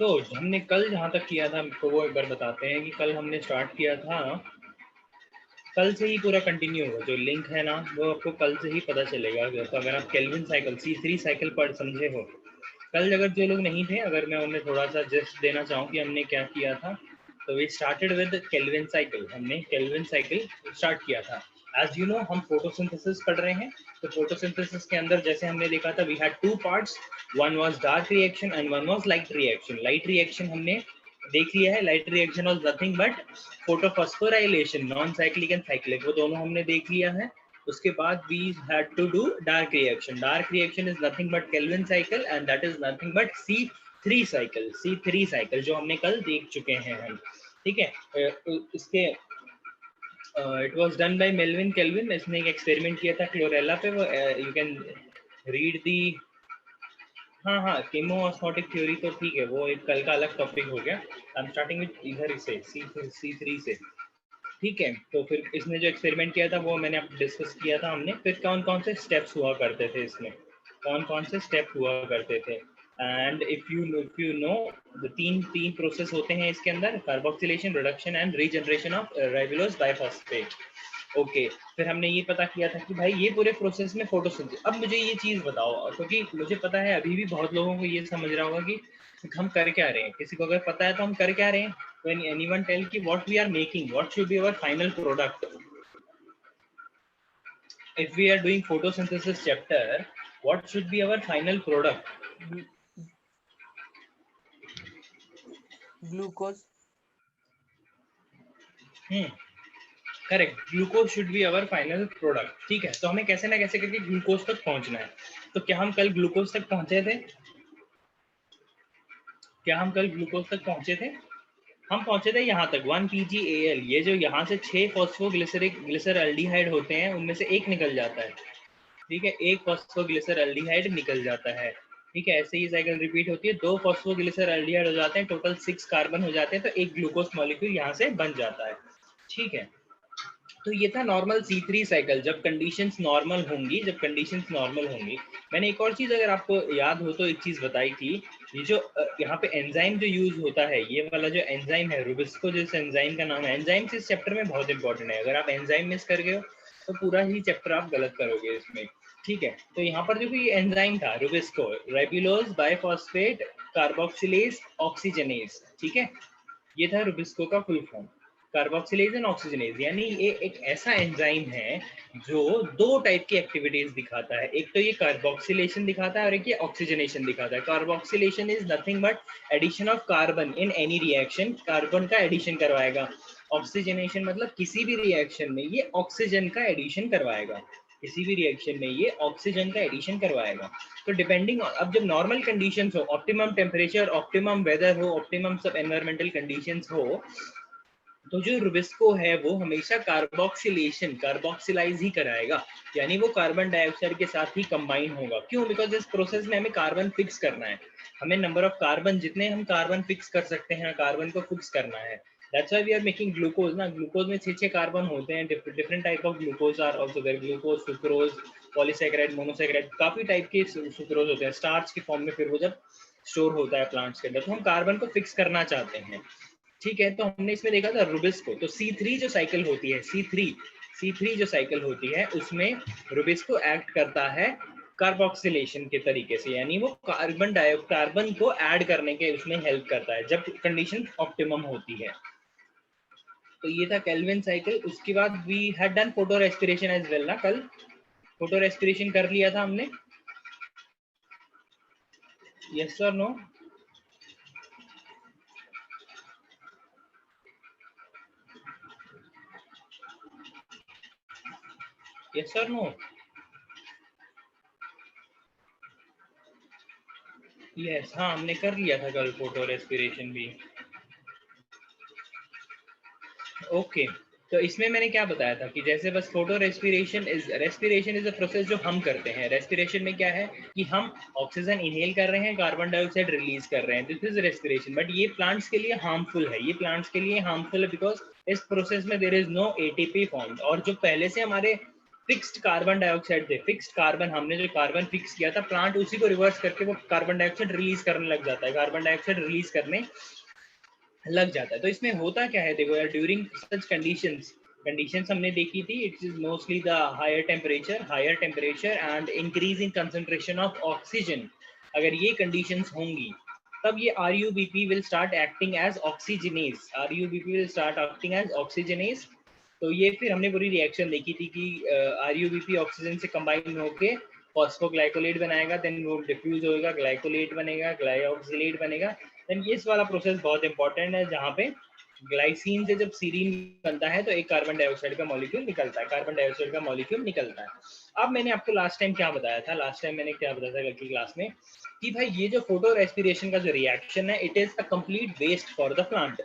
तो हमने कल जहाँ तक किया था आपको वो एक बार बताते हैं कि कल हमने स्टार्ट किया था, कल से ही पूरा कंटिन्यू होगा। जो लिंक है ना वो आपको कल से ही पता चलेगा। तो अगर आप केल्विन साइकिल C3 साइकिल पर समझे हो, कल अगर जो लोग नहीं थे, अगर मैं उन्हें थोड़ा सा जस्ट देना चाहूँ कि हमने क्या किया था, तो we started with Calvin cycle. हमने केल्विन साइकिल स्टार्ट किया था। एज यू नो हम फोटोसिंथेसिस पढ़ रहे हैं, तो फोटोसिंथेसिस के अंदर जैसे हमने देखा था we had two parts, one was dark reaction and one was light reaction. Light reaction हमने देख लिया है, light reaction was nothing but photophosphorylation, non cyclic and cyclic, वो दोनों हमने देख लिया है। उसके बाद we had to do dark reaction. Dark reaction is nothing but Calvin cycle and that is nothing but C3 cycle. C3 cycle जो हमने कल देख चुके हैं हम, ठीक है। इसके it was done by Melvin kelvin. इसने एक एक्सपेरिमेंट किया था क्लोरेला पे, वो यू कैन रीड दी। हाँ, केमोऑस्मोटिक थ्योरी तो ठीक है, वो एक कल का अलग टॉपिक हो गया। आई एम स्टार्टिंग विद इधर से C3 से, ठीक है। तो फिर इसने जो एक्सपेरिमेंट किया था वो मैंने अब डिस्कस किया था हमने। फिर कौन कौन से स्टेप्स हुआ करते थे इसमें, कौन कौन से स्टेप हुआ करते थे। And if you know the तीन प्रोसेस होते हैं इसके अंदर, carboxylation, reduction and regeneration of राइबोलोज biphosphate. Okay, फिर हमने ये पता किया था कि भाई ये पूरे प्रोसेस में फोटोसिंथेसिस। अब मुझे ये चीज बताओ, क्योंकि मुझे पता है अभी भी बहुत लोगों को ये समझ रहा होगा कि हम कर क्या रहे हैं। किसी को अगर पता है तो हम कर क्या रहे हैं। When anyone tell कि what we are making, what should be our final product? If we are doing photosynthesis chapter, what should be our final product? Glucose. Correct, glucose should be our final product. ठीक है, तो हमें कैसे ना कैसे करके glucose तक पहुंचना है। तो क्या हम कल ग्लूकोज तक पहुंचे थे? हम पहुंचे थे यहाँ तक 1 PgAl। ये जो यहाँ से 6 फॉस्फोग्लिसरल्डिहाइड होते हैं उनमें से एक निकल जाता है, ठीक है। एक फॉस्फोग्लिसरल्डिहाइड निकल जाता है, ठीक है। ऐसे ही साइकिल रिपीट होती है। 2 फॉस्फोग्लिसरल्डिहाइड हो जाते हैं, टोटल 6 कार्बन हो जाते हैं, तो एक ग्लूकोज मॉलिक्यूल यहाँ से बन जाता है, ठीक है। तो ये था नॉर्मल C3 साइकिल, जब कंडीशंस नॉर्मल होंगी। मैंने एक और चीज अगर आपको याद हो तो एक चीज बताई थी, ये जो यहाँ पे एंजाइम जो यूज होता है, ये वाला जो एंजाइम है रुबिस्को, जिस एंजाइम का नाम है, एंजाइम इस चैप्टर में बहुत इंपॉर्टेंट है। अगर आप एंजाइम मिस कर गए हो तो पूरा ही चैप्टर आप गलत करोगे इसमें, ठीक है। तो यहाँ पर जो भी एंजाइम था रुबिस्को, राइबोलोज बाइफॉस्फेट कार्बोक्सिलेज ऑक्सीजनेज, ठीक है, ये था रुबिस्को का full form, carboxylase and oxygenase. यानी ये एक ऐसा एंजाइम है जो 2 टाइप की एक्टिविटीज दिखाता है। एक तो ये कार्बोक्सिलेशन दिखाता है और एक ये ऑक्सीजनेशन दिखाता है। Carboxylation is nothing but addition of carbon in any reaction, carbon का एडिशन करवाएगा। ऑक्सीजनेशन मतलब किसी भी रिएक्शन में ये ऑक्सीजन का एडिशन करवाएगा, तो डिपेंडिंग, अब जब नॉर्मल कंडीशंस हो, ऑप्टिमम टेम्परेचर, ऑप्टिमम वेदर हो, ऑप्टिमम सब एनवायरमेंटल कंडीशंस हो, तो जो रुबिस्को है वो हमेशा कार्बोक्सिलाइज ही कराएगा, यानी वो कार्बन डाइऑक्साइड के साथ ही कंबाइन होगा। क्यों? बिकॉज इस प्रोसेस में हमें कार्बन फिक्स करना है। हमें नंबर ऑफ कार्बन, जितने हम कार्बन फिक्स कर सकते हैं, कार्बन को फिक्स करना है। That's why we are making glucose ना। ग्लूकोज में 6 कार्बन होते हैं। Different type of glucose are also there, glucose, sucrose, polysaccharide, monosaccharide, काफी टाइप के सुक्रोज होते हैं स्टार्च के फॉर्म में। फिर वो जब स्टोर होता है प्लांट्स के अंदर, तो हम कार्बन को फिक्स करना चाहते हैं, ठीक है। तो हमने इसमें देखा था रुबिस्को। तो C3 जो साइकिल होती है, C3 जो साइकिल होती है, उसमें रुबिस्को एक्ट करता है कार्बोक्सिलेशन के तरीके से, यानी वो कार्बन को ऐड करने के उसमें हेल्प करता है जब कंडीशन ऑप्टिमम होती है। तो ये था केल्विन साइकिल। उसके बाद we had done photorespiration as well ना। कल फोटो रेस्पिरेशन कर लिया था हमने, यस और नो? यस और नो? यस, हाँ, हमने कर लिया था कल फोटो रेस्पिरेशन भी। ओके, तो इसमें मैंने क्या बताया था कि जैसे बस photo respiration is a process जो हम करते हैं। रेस्पिरेशन में क्या है कि हम ऑक्सीजन इनहेल कर रहे हैं, कार्बन डाइऑक्साइड रिलीज कर रहे हैं, दिस इज रेस्पिरेशन। बट ये प्लांट्स के लिए हार्मफुल है, बिकॉज इस प्रोसेस में there is no ATP formed, और जो पहले से हमारे फिक्स्ड कार्बन डाइऑक्साइड थे, फिक्स्ड कार्बन, हमने जो कार्बन फिक्स किया था, प्लांट उसी को रिवर्स करके वो कार्बन डाइऑक्साइड रिलीज करने लग जाता है, कार्बन डाइऑक्साइड रिलीज करने लग जाता है। तो इसमें होता क्या है, देखो यार, ड्यूरिंग सच कंडीशंस हमने देखी थी, it is mostly the higher temperature and increase in concentration of oxygen. अगर ये कंडीशंस होंगी तब ये RUBP will start acting as oxygenase, RUBP will start acting as oxygenase. तो ये फिर हमने पूरी रिएक्शन देखी थी कि RUBP ऑक्सीजन से कंबाइन होके फॉस्फोग्लाइकोलेट बनाएगा, देन वो डिफ्यूज होगा, ग्लाइकोलेट बनेगा, ग्लाइऑक्सिलेट बनेगा। देन ये वाला प्रोसेस बहुत इंपॉर्टेंट है, जहाँ पे ग्लाइसिन से जब सीरीन बनता है तो एक कार्बन डाइऑक्साइड का मॉलिक्यूल निकलता है, कार्बन डाइऑक्साइड का मॉलिक्यूल निकलता है। अब मैंने आपको लास्ट टाइम क्या बताया था, लास्ट टाइम मैंने क्या बताया था कल की क्लास में, कि भाई ये जो फोटो रेस्पिरेशन का जो रिएक्शन है, it is a complete waste for the plant,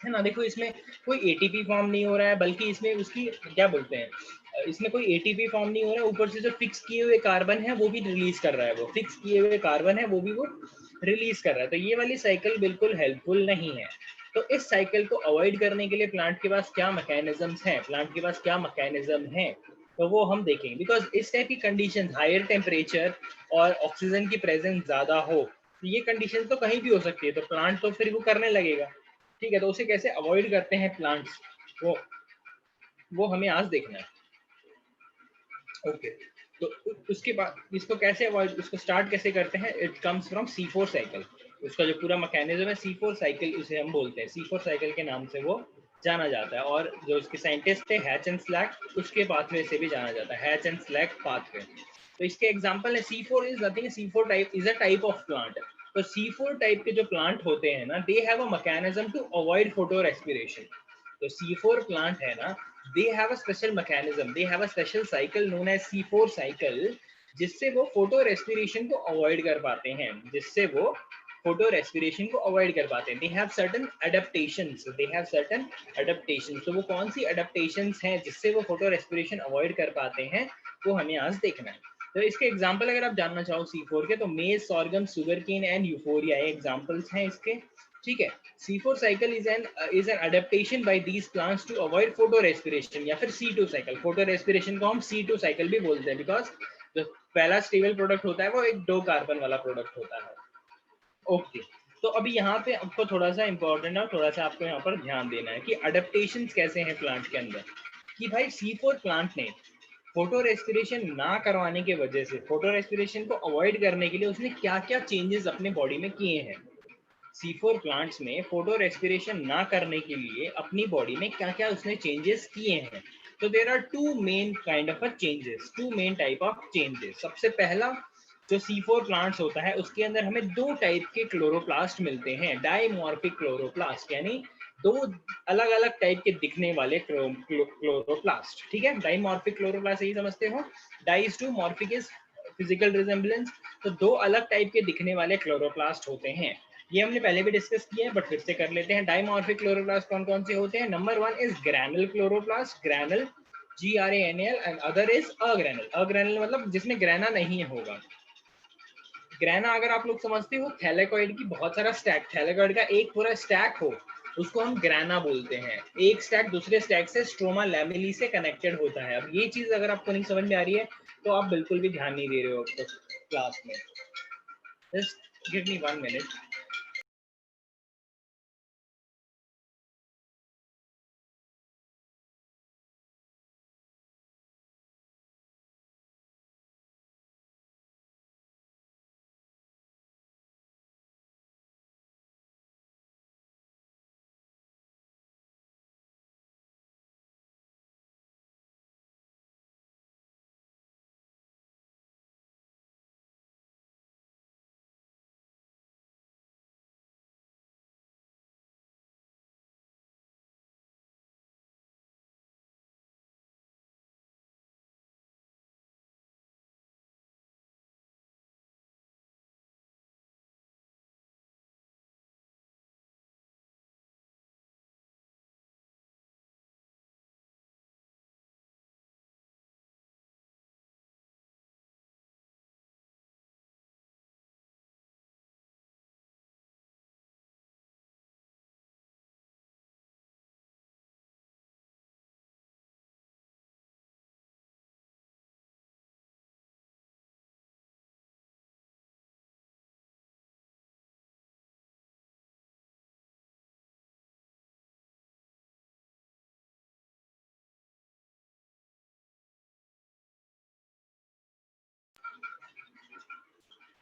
है ना। देखो इसमें कोई एटीपी फॉर्म नहीं हो रहा है, बल्कि इसमें उसकी क्या बोलते हैं, इसमें कोई एटीपी फॉर्म नहीं हो रहा है, ऊपर से जो फिक्स किए हुए कार्बन है वो भी रिलीज कर रहा है, वो फिक्स किए हुए कार्बन है वो भी वो रिलीज कर रहा है। तो ये वाली साइकिल बिल्कुल हेल्पफुल नहीं है। तो इस साइकिल को अवॉइड करने के लिए प्लांट के पास क्या मैकेनिज्म्स हैं, प्लांट के पास क्या मैकेनिज्म है, तो वो हम देखेंगे। बिकॉज इस टाइप की कंडीशन, हायर टेम्परेचर और ऑक्सीजन की प्रेजेंस ज्यादा हो, तो ये कंडीशन तो कहीं भी हो सकती है, तो प्लांट तो फिर वो करने लगेगा। ठीक है, तो उसे कैसे अवॉइड करते हैं प्लांट्स, वो हमें आज देखना है। ओके, तो उसके बाद इसको कैसे अवॉइड, उसको स्टार्ट कैसे करते हैं, it comes from C4 cycle. उसका जो पूरा मैकेनिज्म है C4 साइकिल, उसे हम बोलते हैं C4 साइकिल के नाम से वो जाना जाता है। और जो उसके साइंटिस्ट थे हैच एंड स्लैक, उसके पाथवे से भी जाना जाता है, हैच एंड स्लैक पाथवे। तो इसके एग्जांपल है C4 is nothing, C4 type is a type of plant. तो C4 टाइप के जो प्लांट होते हैं ना, they have a mechanism to avoid photorespiration. तो C4 प्लांट है ना, they have a special mechanism, they have a special cycle known as C4 cycle, जिससे वो फोटो रेस्पिरेशन को अवॉइड कर पाते हैं, जिससे वो फोटो रेस्पिरेशन को अवॉइड कर पाते हैं। They have certain adaptations, they have certain adaptations. तो वो कौन सी अडेप्टेशंस हैं जिससे वो फोटो रेस्पिरेशन अवॉइड कर पाते हैं, वो हमें आज देखना है। तो इसके एग्जांपल अगर आप जानना चाहो C4 के, तो maize, sorghum, sugar cane and euphorbia examples हैं इसके। ठीक है, C4 cycle is an adaptation by these plants to avoid photorespiration, या फिर C2 साइकिल। फोटो रेस्पिरेशन को हम C2 साइकिल भी बोलते हैं, बिकॉज जो पहला स्टेबल प्रोडक्ट होता है वो एक 2 कार्बन वाला प्रोडक्ट होता है। ओके, तो अभी यहाँ पे आपको थोड़ा सा इंपॉर्टेंट है, थोड़ा सा आपको यहाँ पर ध्यान देना है कि अडेप्टेशन कैसे हैं प्लांट के अंदर। कि भाई C4 प्लांट ने फोटो रेस्पिरेशन ना करवाने के वजह से, फोटो रेस्पिरेशन को अवॉइड करने के लिए उसने क्या क्या चेंजेस अपने बॉडी में किए हैं। C4 प्लांट्स में फोटो रेस्पिरेशन ना करने के लिए अपनी बॉडी में क्या क्या उसने चेंजेस किए हैं। तो there are two main kind of changes, two main type of changes. सबसे पहला जो C4 प्लांट्स होता है, उसके अंदर हमें 2 टाइप के क्लोरोप्लास्ट मिलते हैं, डाइमॉर्फिक क्लोरोप्लास्ट, यानी 2 अलग अलग टाइप के दिखने वाले क्लोरोप्लास्ट। ठीक है, डाइमॉर्फिक क्लोरोप्लास्ट यही समझते हो, dimorphic is physical resemblance. तो 2 अलग टाइप के दिखने वाले क्लोरोप्लास्ट होते हैं। ये हमने पहले भी डिस्कस किया है, बट फिर से कर लेते हैं। डाइमॉर्फिक क्लोरोप्लास्ट कौन कौन से होते हैं? Number 1 is granal chloroplast, granal GRANL, and other is agranal. Agranal मतलब जिसमें ग्रैना नहीं होगा। ग्रैना अगर आप लोग समझते हो, थैलेकॉइड की बहुत सारा स्टैक, थैलेकॉइड का एक पूरा स्टैक हो, उसको हम ग्रैना बोलते हैं। एक स्टैक दूसरे स्टैक से स्ट्रोमा लैमेली से कनेक्टेड होता है। अब ये चीज अगर आपको नहीं समझ में आ रही है तो आप बिल्कुल भी ध्यान नहीं दे रहे हो क्लास में। Just give me 1 minute.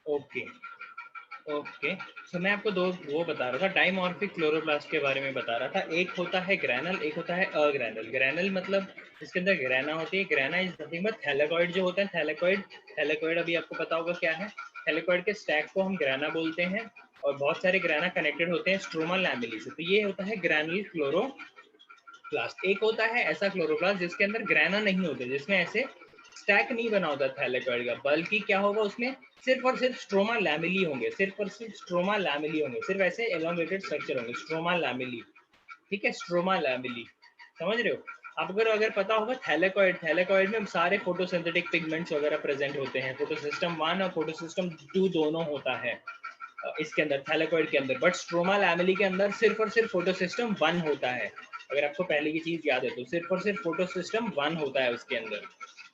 Okay okay. So मैं आपको दो वो बता रहा था, डाइमॉर्फिक क्लोरोप्लास्ट के बारे में बता रहा था। एक होता है ग्रैनल, एक होता है अग्रैनल। ग्रैनल मतलब जिसके अंदर ग्रैना होती है। Grana is nothing but thylakoid जो होता है, थैलेकॉइड। थैलेकॉइड अभी आपको पता होगा क्या है। थैलेकॉइड के स्टैक को हम ग्रैना बोलते हैं, और बहुत सारे ग्रैना कनेक्टेड होते हैं स्ट्रोमा लैमेली से। तो ये होता है ग्रैनुल क्लोरोप्लास्ट। एक होता है ऐसा क्लोरोप्लास्ट जिसके अंदर ग्रैना नहीं होते, जिसमें ऐसे स्टैक नहीं बना होता थैलेकॉइड का, बल्कि क्या होगा उसमें, सिर्फ और सिर्फ स्ट्रोमा लैमेली होंगे, सिर्फ और सिर्फ स्ट्रोमा लैमेली होंगे, सिर्फ ऐसे एलोंगेटेड स्ट्रक्चर होंगे, स्ट्रोमा लैमेली। ठीक है, स्ट्रोमा लैमेली, समझ रहे हो आप। अगर अगर पता होगा थैलेकॉइड, थैलेकॉइड में सारे फोटोसिंथेटिक पिगमेंट्स वगैरह प्रेजेंट होते हैं। फोटोसिस्टम 1 और फोटोसिस्टम 2 दोनों होता है इसके अंदर, थैलेकॉइड के अंदर। बट स्ट्रोमा लैमेली के अंदर सिर्फ और सिर्फ फोटोसिस्टम 1 होता है। अगर आपको पहले की चीज याद है तो सिर्फ और सिर्फ फोटोसिस्टम 1 होता है उसके अंदर।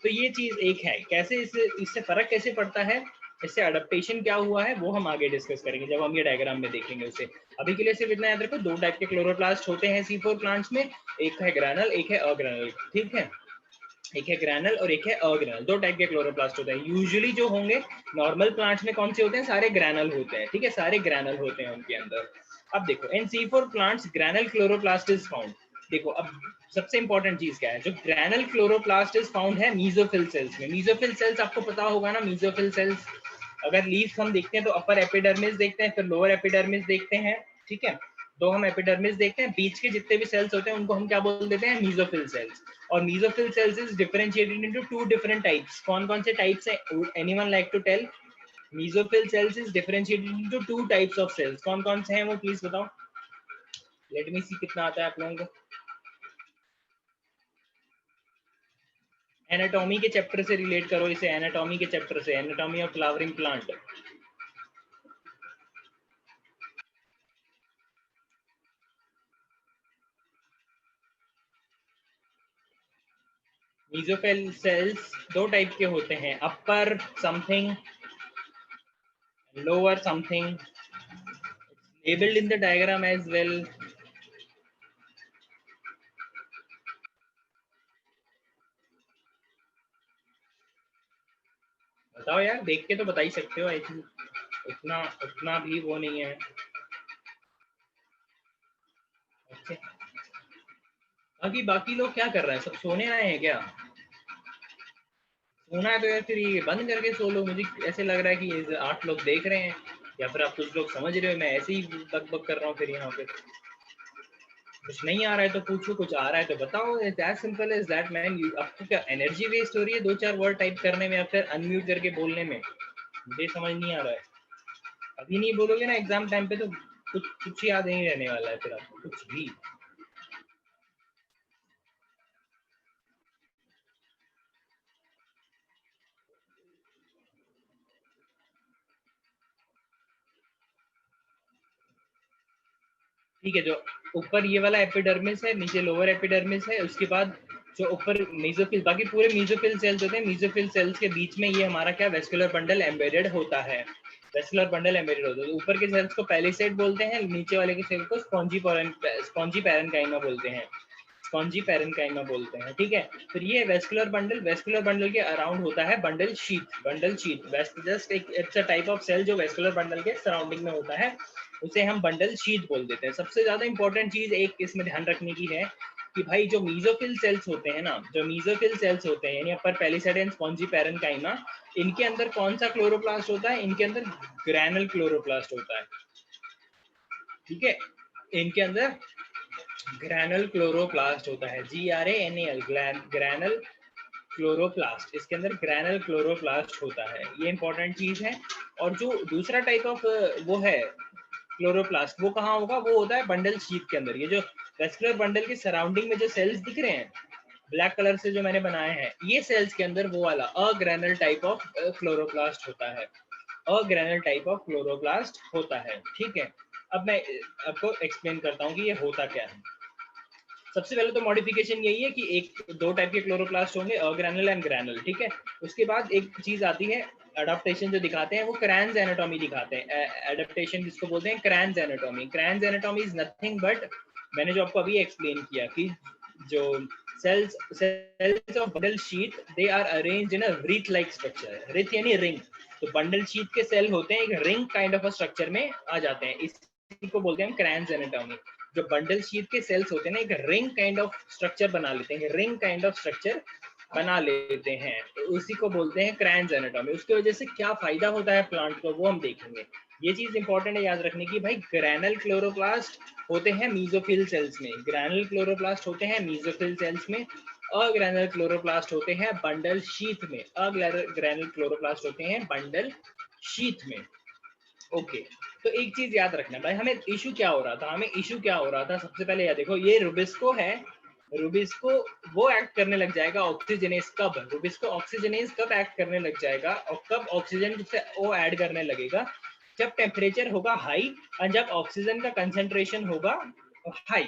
तो ये चीज एक है। कैसे इससे इससे फर्क कैसे पड़ता है, इससे अडेप्टेशन क्या हुआ है, वो हम आगे डिस्कस करेंगे जब हम ये डायग्राम में देखेंगे उसे। अभी के लिए सिर्फ इतना याद रखो, दो टाइप के क्लोरोप्लास्ट होते हैं C4 प्लांट्स में। एक है ग्रैनल, एक है अग्रैनल। ठीक है, एक है ग्रैनल और एक है अग्रैनल। दो टाइप के क्लोरोप्लास्ट होते हैं यूजुअली जो होंगे। नॉर्मल प्लांट्स में कौन से होते हैं, सारे ग्रैनल होते हैं। ठीक है, सारे ग्रैनल होते हैं उनके अंदर। अब देखो, in C4 plants granal chloroplast is found. देखो अब सबसे इंपॉर्टेंट चीज क्या है, जो ग्रैनल क्लोरोप्लास्ट इज फाउंड है मीजोफिल सेल्स में। मीजोफिल सेल्स आपको पता होगा ना, मीजोफिल सेल्स। अगर लीफ हम देखते हैं तो अपर एपिडर्मिस देखते हैं, फिर लोअर एपिडर्मिस देखते हैं। ठीक है, तो हम एपिडर्मिस देखते हैं, बीच के जितने भी सेल्स होते हैं उनको हम क्या बोल देते हैं, मीजोफिल सेल्स। और mesophyll cells is differentiated into two different types. कौन कौन से टाइप्स है, anyone like to tell. Mesophyll cells is differentiated into two types of cells. कौन कौन से हैं वो प्लीज बताओ, लेट मी सी कितना आता है आप लोगों को। एनाटॉमी के चैप्टर से रिलेट करो इसे, एनाटॉमी के चैप्टर से, anatomy of flowering plant. Mesophyll cells दो टाइप के होते हैं, अपर something, lower something, labeled in the diagram as well. बताओ यार, देख के तो बता ही सकते हो। आई थिंक उतना उतना भी वो नहीं है। अच्छा, बाकी बाकी लोग क्या कर रहे हैं, सब सोने आए हैं क्या। सोना है तो यार फिर ये बंद करके सो लो। मुझे ऐसे लग रहा है कि ये 8 लोग देख रहे हैं, या फिर आप कुछ लोग समझ रहे हो, मैं ऐसे ही बक बक कर रहा हूँ फिर यहाँ पे। कुछ नहीं आ रहा है तो पूछो, कुछ आ रहा है तो बताओ। As simple as that man. आपको क्या एनर्जी वेस्ट हो रही है दो चार वर्ड टाइप करने में या फिर अनम्यूट करके बोलने में, मुझे समझ नहीं आ रहा है। अभी नहीं बोलोगे ना एग्जाम टाइम पे तो कुछ कुछ याद नहीं रहने वाला है फिर आपको कुछ भी। ठीक है, जो ऊपर ये वाला एपिडर्मिस है, नीचे लोअर एपिडर्मिस है, उसके बाद जो ऊपर मेसोफिल, बाकी पूरे मेसोफिल सेल्स होते हैं। मेसोफिल सेल्स के बीच में ये हमारा क्या, वेस्कुलर बंडल एम्बेडेड होता है। वेस्कुलर बंडल एम्बेडेड होता है। ऊपर के सेल्स को पैलिसेड बोलते हैं, नीचे वाले के सेल को स्पॉन्जी पैरेन्काइमा बोलते हैं। स्पॉन्जी पैरेन्काइमा बोलते हैं। ठीक है, फिर ये वेस्कुलर बंडल, वेस्कुलर बंडल के अराउंड होता है बंडल शीथ। बंडल शीथ वेस्ट जस्ट एक it's a type of cell जो वेस्कुलर बंडल के सराउंडिंग में होता है, उसे हम बंडल शीथ बोल देते हैं। सबसे ज्यादा इंपॉर्टेंट चीज एक इसमें ध्यान रखने की है कि भाई जो मीजोफिल सेल्स होते हैं ना, जो मीजोफिल सेल्स होते हैं यानी अपर पैलिसेड एंड स्पॉन्जी पैरेन्काइमा, इनके अंदर कौन सा क्लोरोप्लास्ट होता है, इनके अंदर ग्रैनल क्लोरोप्लास्ट होता है। ठीक है, इनके अंदर ग्रैनल क्लोरोप्लास्ट होता है, GRANAL, ग्रैनल क्लोरोप्लास्ट। इसके अंदर ग्रैनल क्लोरोप्लास्ट होता है, ये इंपॉर्टेंट चीज है। और जो दूसरा टाइप ऑफ वो है क्लोरोप्लास्ट, वो कहाँ होगा, वो होता है बंडल शीथ के अंदर। ये जो वेस्कुलर बंडल के सराउंडिंग में जो सेल्स दिख रहे हैं ब्लैक कलर से जो मैंने बनाए हैं, ये सेल्स के अंदर वो वाला अग्रैनल टाइप ऑफ क्लोरोप्लास्ट होता है। अग्रैनल टाइप ऑफ क्लोरोप्लास्ट होता है। ठीक है, अब मैं आपको एक्सप्लेन करता हूँ कि ये होता क्या है। सबसे पहले तो मॉडिफिकेशन यही है कि एक दो टाइप के क्लोरोप्लास्ट होंगे, अग्रैनल एंड ग्रैनल। ठीक है, उसके बाद एक चीज आती है अडेप्टेशन जो दिखाते हैं, वो क्रैन्स एनाटॉमी दिखाते हैं। एडेप्टेशन जिसको बोलते हैं Kranz anatomy. Kranz anatomy is nothing but, मैंने जो आपको अभी एक्सप्लेन किया कि जो cells of bundle sheath, they are arranged in a wreath like structure। wreath यानी रिंग, तो बंडल शीट के सेल होते हैं एक ring kind of a structure में आ जाते हैं, इसी को बोलते हैं क्रैन्स एनाटॉमी। जो बंडल शीट के सेल्स होते हैं ना, एक रिंग काइंड ऑफ स्ट्रक्चर बना लेते हैं, रिंग काइंड ऑफ स्ट्रक्चर बना लेते हैं, तो उसी को बोलते हैं क्रैन्स एनाटॉमी। उसकी वजह से क्या फायदा होता है प्लांट को, वो हम देखेंगे। ये चीज इंपॉर्टेंट है याद रखने की भाई, ग्रैनल क्लोरोप्लास्ट होते हैं मीजोफिल सेल्स में, ग्रैनल क्लोरोप्लास्ट होते हैं मीजोफिल सेल्स में, अग्रैनल क्लोरोप्लास्ट होते हैं बंडल शीथ में, अग्रैनल क्लोरोप्लास्ट होते हैं बंडल शीथ में। ओके, तो एक चीज याद रखना भाई, हमें इशू क्या हो रहा था, सबसे पहले याद देखो, ये रुबिस्को है, रुबिस्को वो एक्ट करने लग जाएगा ऑक्सीजनेस कब, रुबिस्को ऑक्सीजनेस कब एक्ट करने लग जाएगा और कब ऑक्सीजन से वो ऐड करने लगेगा, जब टेम्परेचर होगा हाई और जब ऑक्सीजन का कंसेंट्रेशन होगा हाई।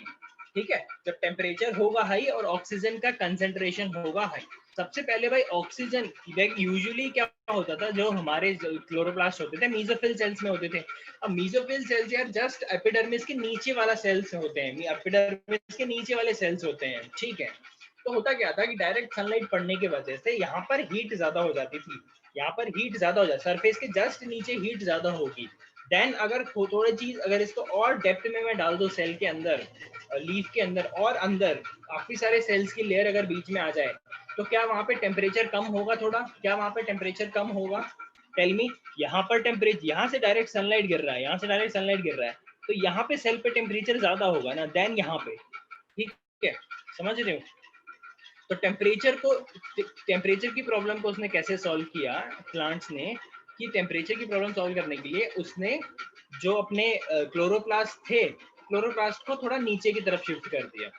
ठीक है, जब टेम्परेचर होगा हाई और ऑक्सीजन का कंसेंट्रेशन होगा हाई। सबसे पहले भाई ऑक्सीजन यूजुअली क्या होता था, जो हमारे क्लोरोप्लास्ट होते थे मीजोफिल सेल्स में होते थे। अब मीजोफिल सेल्स यार जस्ट एपिडर्मिस के नीचे वाला सेल्स होते हैं, एपिडर्मिस के नीचे वाले सेल्स होते हैं, ठीक है। तो होता क्या था कि डायरेक्ट सनलाइट पड़ने की वजह से यहाँ पर हीट ज्यादा हो जाती थी, यहाँ पर हीट ज्यादा हो जाती, सरफेस के जस्ट नीचे हीट ज्यादा होगी। देन अगर थोड़ी चीज अगर इसको और डेप्थ में मैं डाल दूं सेल के अंदर, लीफ के अंदर और अंदर काफी सारे सेल्स की लेयर अगर बीच में आ जाए, तो क्या वहां पे टेम्परेचर कम होगा थोड़ा, क्या वहां पे टेम्परेचर कम होगा, टेल मी। यहाँ पर टेम्परेचर, यहाँ से डायरेक्ट सनलाइट गिर रहा है, यहाँ से डायरेक्ट सनलाइट गिर रहा है, तो यहाँ पे सेल पे टेम्परेचर ज्यादा होगा ना देन यहाँ पे, ठीक है, समझ रहे हो। तो टेम्परेचर की प्रॉब्लम को उसने कैसे सॉल्व किया प्लांट्स ने, कि टेम्परेचर की प्रॉब्लम सॉल्व करने के लिए उसने जो अपने क्लोरोप्लास्ट थे, क्लोरोप्लास्ट को थोड़ा नीचे की तरफ शिफ्ट कर दिया,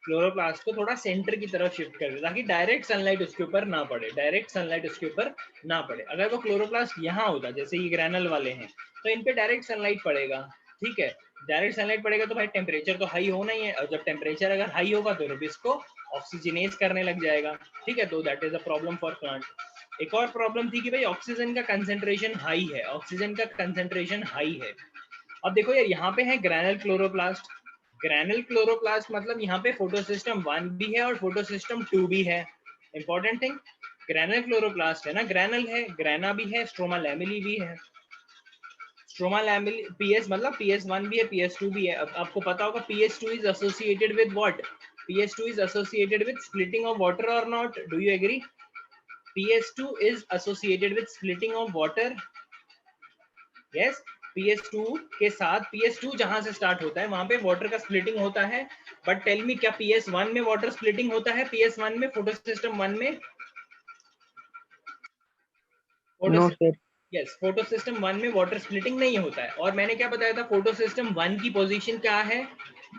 क्लोरोप्लास्ट को थोड़ा सेंटर की तरफ शिफ्ट कर दिया, ताकि डायरेक्ट सनलाइट उसके ऊपर ना पड़े, डायरेक्ट सनलाइट उसके ऊपर ना पड़े। अगर वो क्लोरोप्लास्ट यहाँ होता, जैसे ये ग्रैनल वाले हैं, तो इन पे डायरेक्ट सनलाइट पड़ेगा, ठीक है, डायरेक्ट सनलाइट पड़ेगा तो भाई टेम्परेचर तो हाई होना ही है, और जब टेम्परेचर अगर हाई होगा तो रुबिस को ऑक्सीजनेस करने लग जाएगा, ठीक है, तो that is a problem for plant. एक और प्रॉब्लम थी कि भाई ऑक्सीजन का कंसेंट्रेशन हाई है, ऑक्सीजन का कंसेंट्रेशन हाई है। अब देखो यार, यहाँ पे है ग्रैनल क्लोरोप्लास्ट, ग्रैनल क्लोरोप्लास्ट मतलब यहाँ पे फोटोसिस्टम 1 भी है और फोटोसिस्टम 2 भी है। इंपॉर्टेंट थिंग, ग्रैनल क्लोरोप्लास्ट है ना, ग्रैनल है, ग्रैना भी है, स्ट्रोमा लैमेली भी है, स्ट्रोमा लैमेली पीएस मतलब PS1 भी है, PS2 भी है। अब आपको पता होगा PS2 is associated with what, PS2 is associated with splitting of water or not, do you agree? PS2 is associated with splitting of water, yes, PS2 के साथ, PS2 जहां से स्टार्ट होता है वहां पे वाटर का स्प्लिटिंग होता है, बट टेल मी क्या PS1 में वाटर स्प्लिटिंग होता है, PS1 में फोटोसिस्टम 1 में नो सर। यस, फोटोसिस्टम 1 में वाटर स्प्लिटिंग नहीं होता है। और मैंने क्या बताया था, फोटोसिस्टम 1 की पोजीशन क्या है,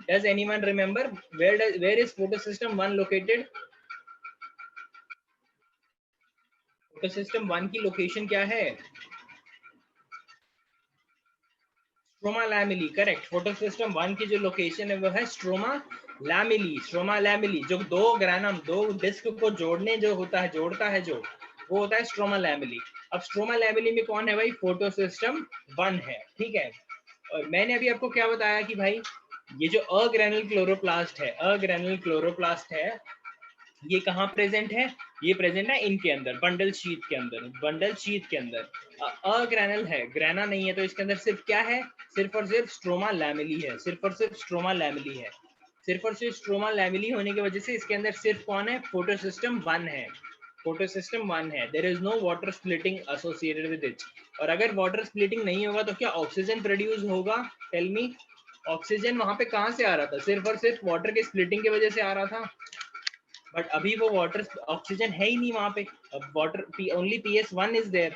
does anyone remember, where is photosystem 1 located, photosystem 1 की लोकेशन क्या है, स्ट्रोमा लैमेली, करेक्ट। फोटोसिस्टम 1 की जो लोकेशन है वो है स्ट्रोमा लैमेली, स्ट्रोमा लैमेली, जो दो ग्रैनम, दो डिस्क को जोड़ने जो होता है, जोड़ता है जो, वो होता है स्ट्रोमा लैमेली। अब स्ट्रोमा लैमेली में कौन है भाई, फोटोसिस्टम 1 है, ठीक है। और मैंने अभी आपको क्या बताया कि भाई ये जो अग्रैनुल क्लोरोप्लास्ट है, अग्रैनुल क्लोरोप्लास्ट है, ये कहाँ प्रेजेंट है, ये प्रेजेंट है इनके अंदर, बंडल शीट के अंदर, बंडल शीट के अंदर। अग्रैनल है, ग्रैना नहीं है, तो इसके अंदर सिर्फ क्या है, सिर्फ और सिर्फ स्ट्रोमा लैमेली है, सिर्फ और सिर्फ स्ट्रोमा लैमेली है, सिर्फ और सिर्फ स्ट्रोमा लैमेली होने की वजह से इसके अंदर सिर्फ कौन है, फोटोसिस्टम 1 है, फोटोसिस्टम 1 है, there is no water splitting associated with it. और अगर वाटर स्प्लिटिंग नहीं होगा तो क्या ऑक्सीजन प्रोड्यूस होगा, टेल मी। ऑक्सीजन वहां पे कहाँ से आ रहा था, सिर्फ और सिर्फ वाटर के स्प्लिटिंग की वजह से आ रहा था, बट अभी वो वाटर ऑक्सीजन है ही नहीं वहां पे, अब water only PS1 is there,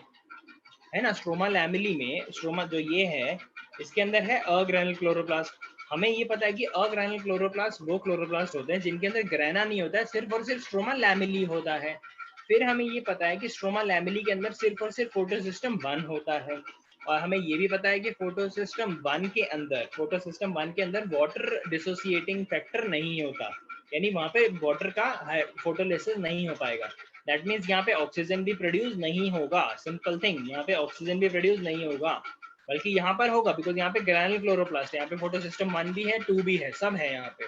है ना। स्ट्रोमा लैमेली में, स्ट्रोमा जो ये है, इसके अंदर है अग्रैनुल क्लोरोप्लास्ट। हमें ये पता है कि अग्रैनुल क्लोरोप्लास्ट वो क्लोरोप्लास्ट होते हैं जिनके अंदर ग्रैना नहीं होता है, सिर्फ और सिर्फ स्ट्रोमा लैमेली होता है। फिर हमें ये पता है कि स्ट्रोमा लैमेली के अंदर सिर्फ और सिर्फ फोटोसिस्टम 1 होता है, और हमें ये भी पता है कि फोटोसिस्टम 1 के अंदर, फोटोसिस्टम 1 के अंदर वाटर डिसोसिएटिंग फैक्टर नहीं होता, यानी वहां पे वाटर का फोटोलिसिस नहीं हो पाएगा। दैट मीन्स यहाँ पे ऑक्सीजन भी प्रोड्यूस नहीं होगा, सिंपल थिंग, यहाँ पे ऑक्सीजन भी प्रोड्यूस नहीं होगा, बल्कि यहाँ पर होगा, बिकॉज यहाँ पे ग्रैनुल क्लोरोप्लास्ट है, यहाँ पे फोटोसिस्टम 1 भी है, 2 भी है, सब है यहाँ पे।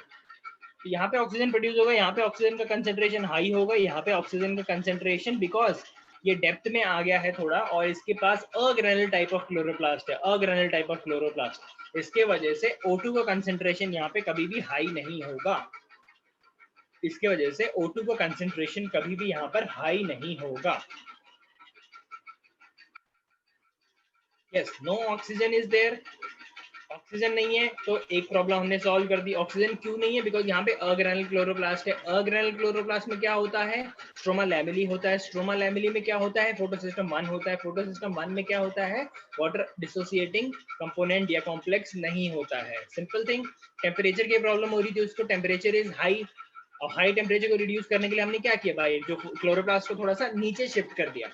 तो यहाँ पे ऑक्सीजन प्रोड्यूस होगा, यहाँ पे ऑक्सीजन का कंसेंट्रेशन हाई होगा, यहाँ पे ऑक्सीजन का कंसेंट्रेशन, बिकॉज ये डेप्थ में आ गया है थोड़ा, और इसके पास अग्रेनुल टाइप ऑफ क्लोरोप्लास्ट है, अग्रेनुल टाइप ऑफ क्लोरोप्लास्ट। इसके वजह से O2 का कंसेंट्रेशन यहाँ पे कभी भी हाई नहीं होगा, इसके वजह से O2 का कंसेंट्रेशन कभी भी यहाँ पर हाई नहीं होगा। Yes, no oxygen is there, oxygen नहीं है तो एक प्रॉब्लम हमने सॉल्व कर दी। ऑक्सीजन क्यों नहीं है? बिकॉज यहाँ पे अग्रेनुल क्लोरोप्लास्ट है। अग्रेनुल क्लोरोप्लास्ट में क्या होता है? स्ट्रोमा लैमेली होता है। स्ट्रोमा लैमेली में क्या होता है? फोटोसिस्टम 1 होता है। फोटोसिस्टम 1 में क्या होता है? वाटर डिसोसिएटिंग कंपोनेंट या कॉम्प्लेक्स नहीं होता है। Simple thing. टेम्परेचर की प्रॉब्लम हो रही थी, उसको टेम्परेचर इज हाई, और हाई टेम्परेचर को रिड्यूस करने के लिए हमने क्या किया भाई? जो क्लोरोप्लास्ट को थोड़ा सा नीचे शिफ्ट कर दिया,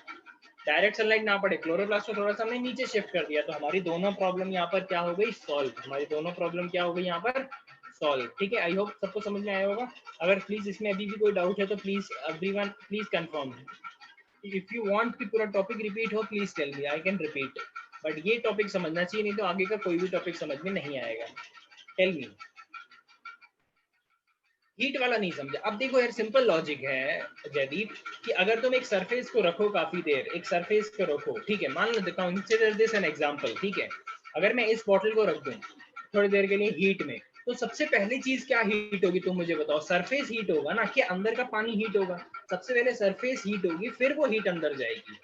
डायरेक्ट सनलाइट ना पड़े, क्लोरोप्लास्ट को थोड़ा सा हमने नीचे शिफ्ट कर दिया, तो हमारी दोनों प्रॉब्लम यहाँ पर क्या हो गई? सॉल्व। हमारी दोनों प्रॉब्लम क्या हो गई यहाँ पर? सॉल्व। ठीक है, आई होप सबको समझ में आया होगा। अगर प्लीज इसमें अभी भी कोई डाउट है तो please everyone please confirm. If you want कि पूरा टॉपिक रिपीट हो, please tell me, I can repeat, but ये टॉपिक समझना चाहिए, नहीं तो आगे का कोई भी टॉपिक समझ में नहीं आएगा। Tell me. हीट वाला नहीं समझा? अब देखो यार, सिंपल लॉजिक है जयदीप, कि अगर तुम एक सरफेस को रखो काफी देर, एक सरफेस को रखो, ठीक है, मान लो, कंसिडर दिस एन एग्जांपल, ठीक है, अगर मैं इस बॉटल को रख दूं थोड़ी देर के लिए हीट में, तो सबसे पहली चीज क्या हीट होगी? तुम मुझे बताओ। सरफेस हीट होगा ना, कि अंदर का पानी हीट होगा? सबसे पहले सरफेस हीट होगी, फिर वो हीट अंदर जाएगी।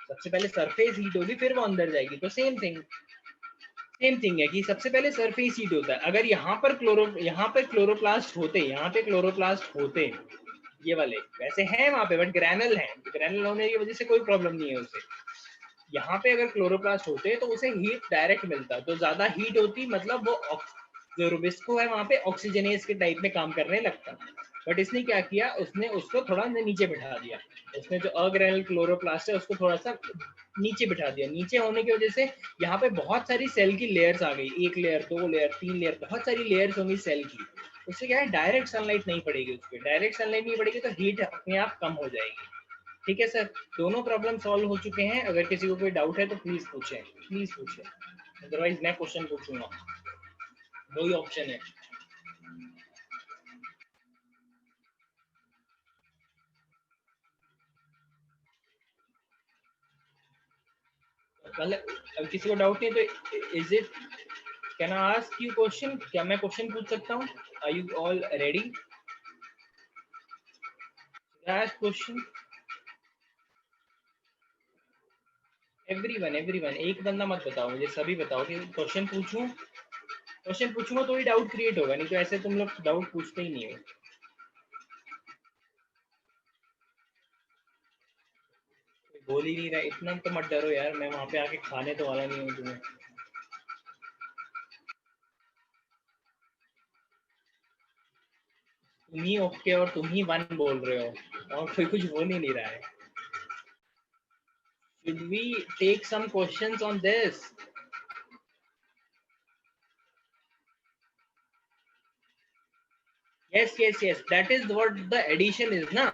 सबसे पहले सरफेस हीट होगी, फिर वो अंदर जाएगी। तो सेम थिंग है कि सबसे पहले सरफेस हीट होता है। अगर यहाँ पर क्लोरोप्लास्ट होते, यहाँ पे क्लोरोप्लास्ट होते, ये वाले वैसे हैं वहां पे, बट ग्रैनल है, ग्रैनल होने की वजह से कोई प्रॉब्लम नहीं है उसे। यहाँ पे अगर क्लोरोप्लास्ट होते तो उसे हीट डायरेक्ट मिलता, तो ज्यादा हीट होती, मतलब वो जो रुबिस्को है वहां पे ऑक्सीजनेस के टाइप में काम करने लगता। बट इसने क्या किया? उसने उसको थोड़ा नीचे बिठा दिया। उसने जो अग्रेनुल क्लोरोप्लास्ट है उसको थोड़ा सा नीचे बिठा दिया। नीचे होने की वजह से यहाँ पे बहुत सारी सेल की लेयर्स आ गई, 1 लेयर, 2 लेयर, 3 लेयर, बहुत सारी लेयर्स होंगी सेल की। उससे क्या है? डायरेक्ट सनलाइट नहीं पड़ेगी उस पर, डायरेक्ट सनलाइट नहीं पड़ेगी तो हीट अपने आप कम हो जाएगी। ठीक है सर, दोनों प्रॉब्लम सॉल्व हो चुके हैं। अगर किसी को कोई डाउट है तो प्लीज पूछें, प्लीज पूछें, अदरवाइज मैं क्वेश्चन पूछूंगा। दो ही ऑप्शन है। मतलब किसी को डाउट नहीं तो is it, can I ask you question? क्या मैं क्वेश्चन पूछ सकता हूँ? Are you all ready? Ask question. Everyone, एक बंदा मत बताओ मुझे, सभी बताओ कि क्वेश्चन पूछूं। क्वेश्चन पूछूंगा तो ही डाउट क्रिएट होगा, नहीं तो ऐसे तुम लोग डाउट पूछते ही नहीं हो। बोल ही नहीं रहा, इतना तो मत डरो यार, मैं वहां पे आके खाने तो वाला नहीं हूँ तुम्हें। तुम ही ओके और तुम ही वन बोल रहे हो, और कोई कुछ बोल ही नहीं रहा है। Should we take some questions on this? Yes, that is what the addition is ना।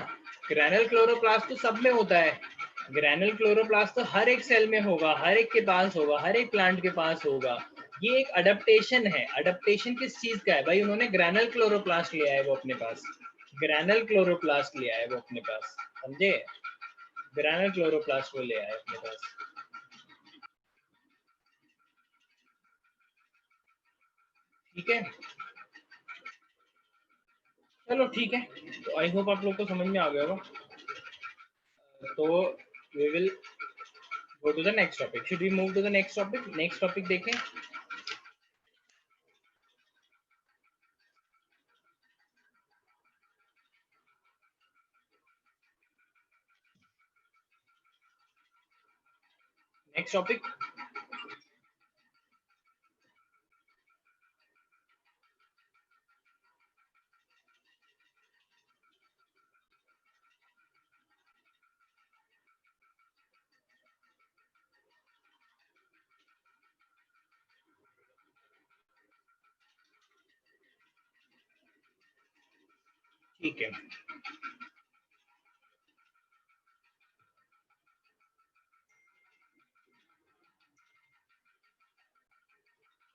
ग्रैनल क्लोरोप्लास्ट तो सब में होता है, ग्रैनल क्लोरोप्लास्ट तो हर एक सेल में होगा, हर एक के पास होगा, हर एक प्लांट के पास होगा। ये एक अडेप्टेशन है। अडेप्टेशन किस चीज का है भाई? उन्होंने ग्रैनल क्लोरोप्लास्ट लिया है वो अपने पास, ग्रैनल क्लोरोप्लास्ट लिया है वो अपने पास, समझे? ग्रैनल क्लोरोप्लास्ट को लिया है अपने पास। ठीक है, चलो ठीक है, तो आई होप आप लोग को समझ में आ गया होगा। तो we will go to the next topic. Should we move to the next topic? Next topic देखें। नेक्स्ट टॉपिक, ठीक है,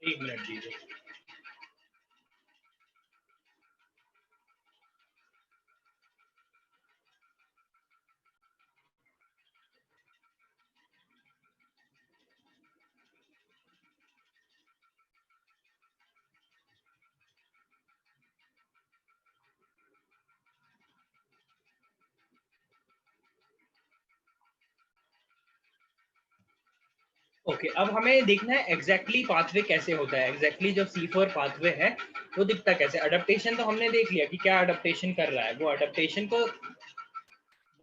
एक मिनट दीजिए। ओके अब हमें देखना है एग्जैक्टली पाथवे कैसे होता है, एग्जैक्टली जो C4 पाथवे है वो दिखता कैसे। अडेप्टेशन तो हमने देख लिया कि क्या अडेप्टेशन कर रहा है, वो अडेप्टेशन को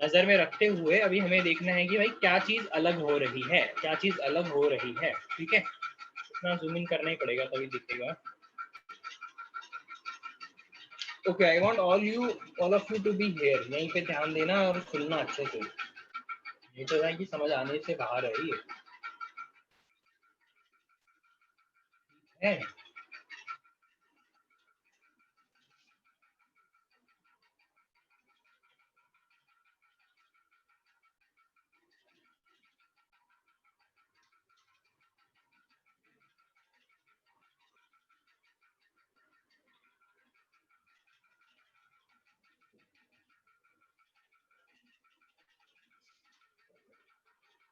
नजर में रखते हुए अभी हमें देखना है कि भाई क्या चीज अलग हो रही है, क्या चीज अलग हो रही है। ठीक है, इतना जूम इन करना ही पड़ेगा तभी दिखेगा। Okay I want all of you to be here, यहीं पे ध्यान देना और सुनना अच्छे से, ये तो है कि समझ आने से बाहर है ये है।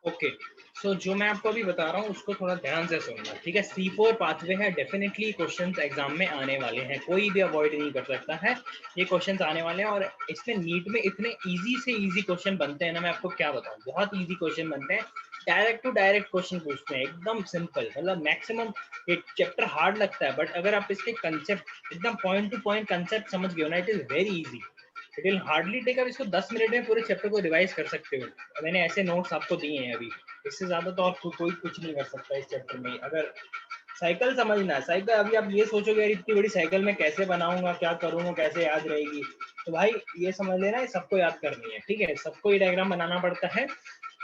ओके सो जो मैं आपको अभी बता रहा हूँ उसको थोड़ा ध्यान से सुनना, ठीक है। C4 पाथवे है, डेफिनेटली क्वेश्चंस एग्जाम में आने वाले हैं, कोई भी अवॉइड नहीं कर सकता है, ये क्वेश्चंस आने वाले हैं। और इसमें नीट में इतने इजी से इजी क्वेश्चन बनते हैं ना, मैं आपको क्या बताऊँ, बहुत इजी क्वेश्चन बनते हैं, डायरेक्ट टू डायरेक्ट क्वेश्चन पूछते हैं, एकदम सिंपल। मतलब मैक्सिमम एक चैप्टर हार्ड लगता है बट अगर आप इसके कंसेप्ट एकदम पॉइंट टू पॉइंट कंसेप्ट समझ गए हो ना, it is very easy. It will hardly take, आप इसको 10 मिनट में पूरे चैप्टर को रिवाइज कर सकते हो। मैंने ऐसे नोट्स आपको दिए हैं अभी, इससे ज्यादा तो आप कोई कुछ नहीं कर सकता इस चैप्टर में। अगर साइकिल समझना है, साइकिल अभी आप ये सोचोगे यार इतनी बड़ी साइकिल में कैसे बनाऊंगा, क्या करूंगा, कैसे याद रहेगी, तो भाई ये समझ लेना है सबको याद करनी है, ठीक है। सबको ये डायग्राम बनाना पड़ता है,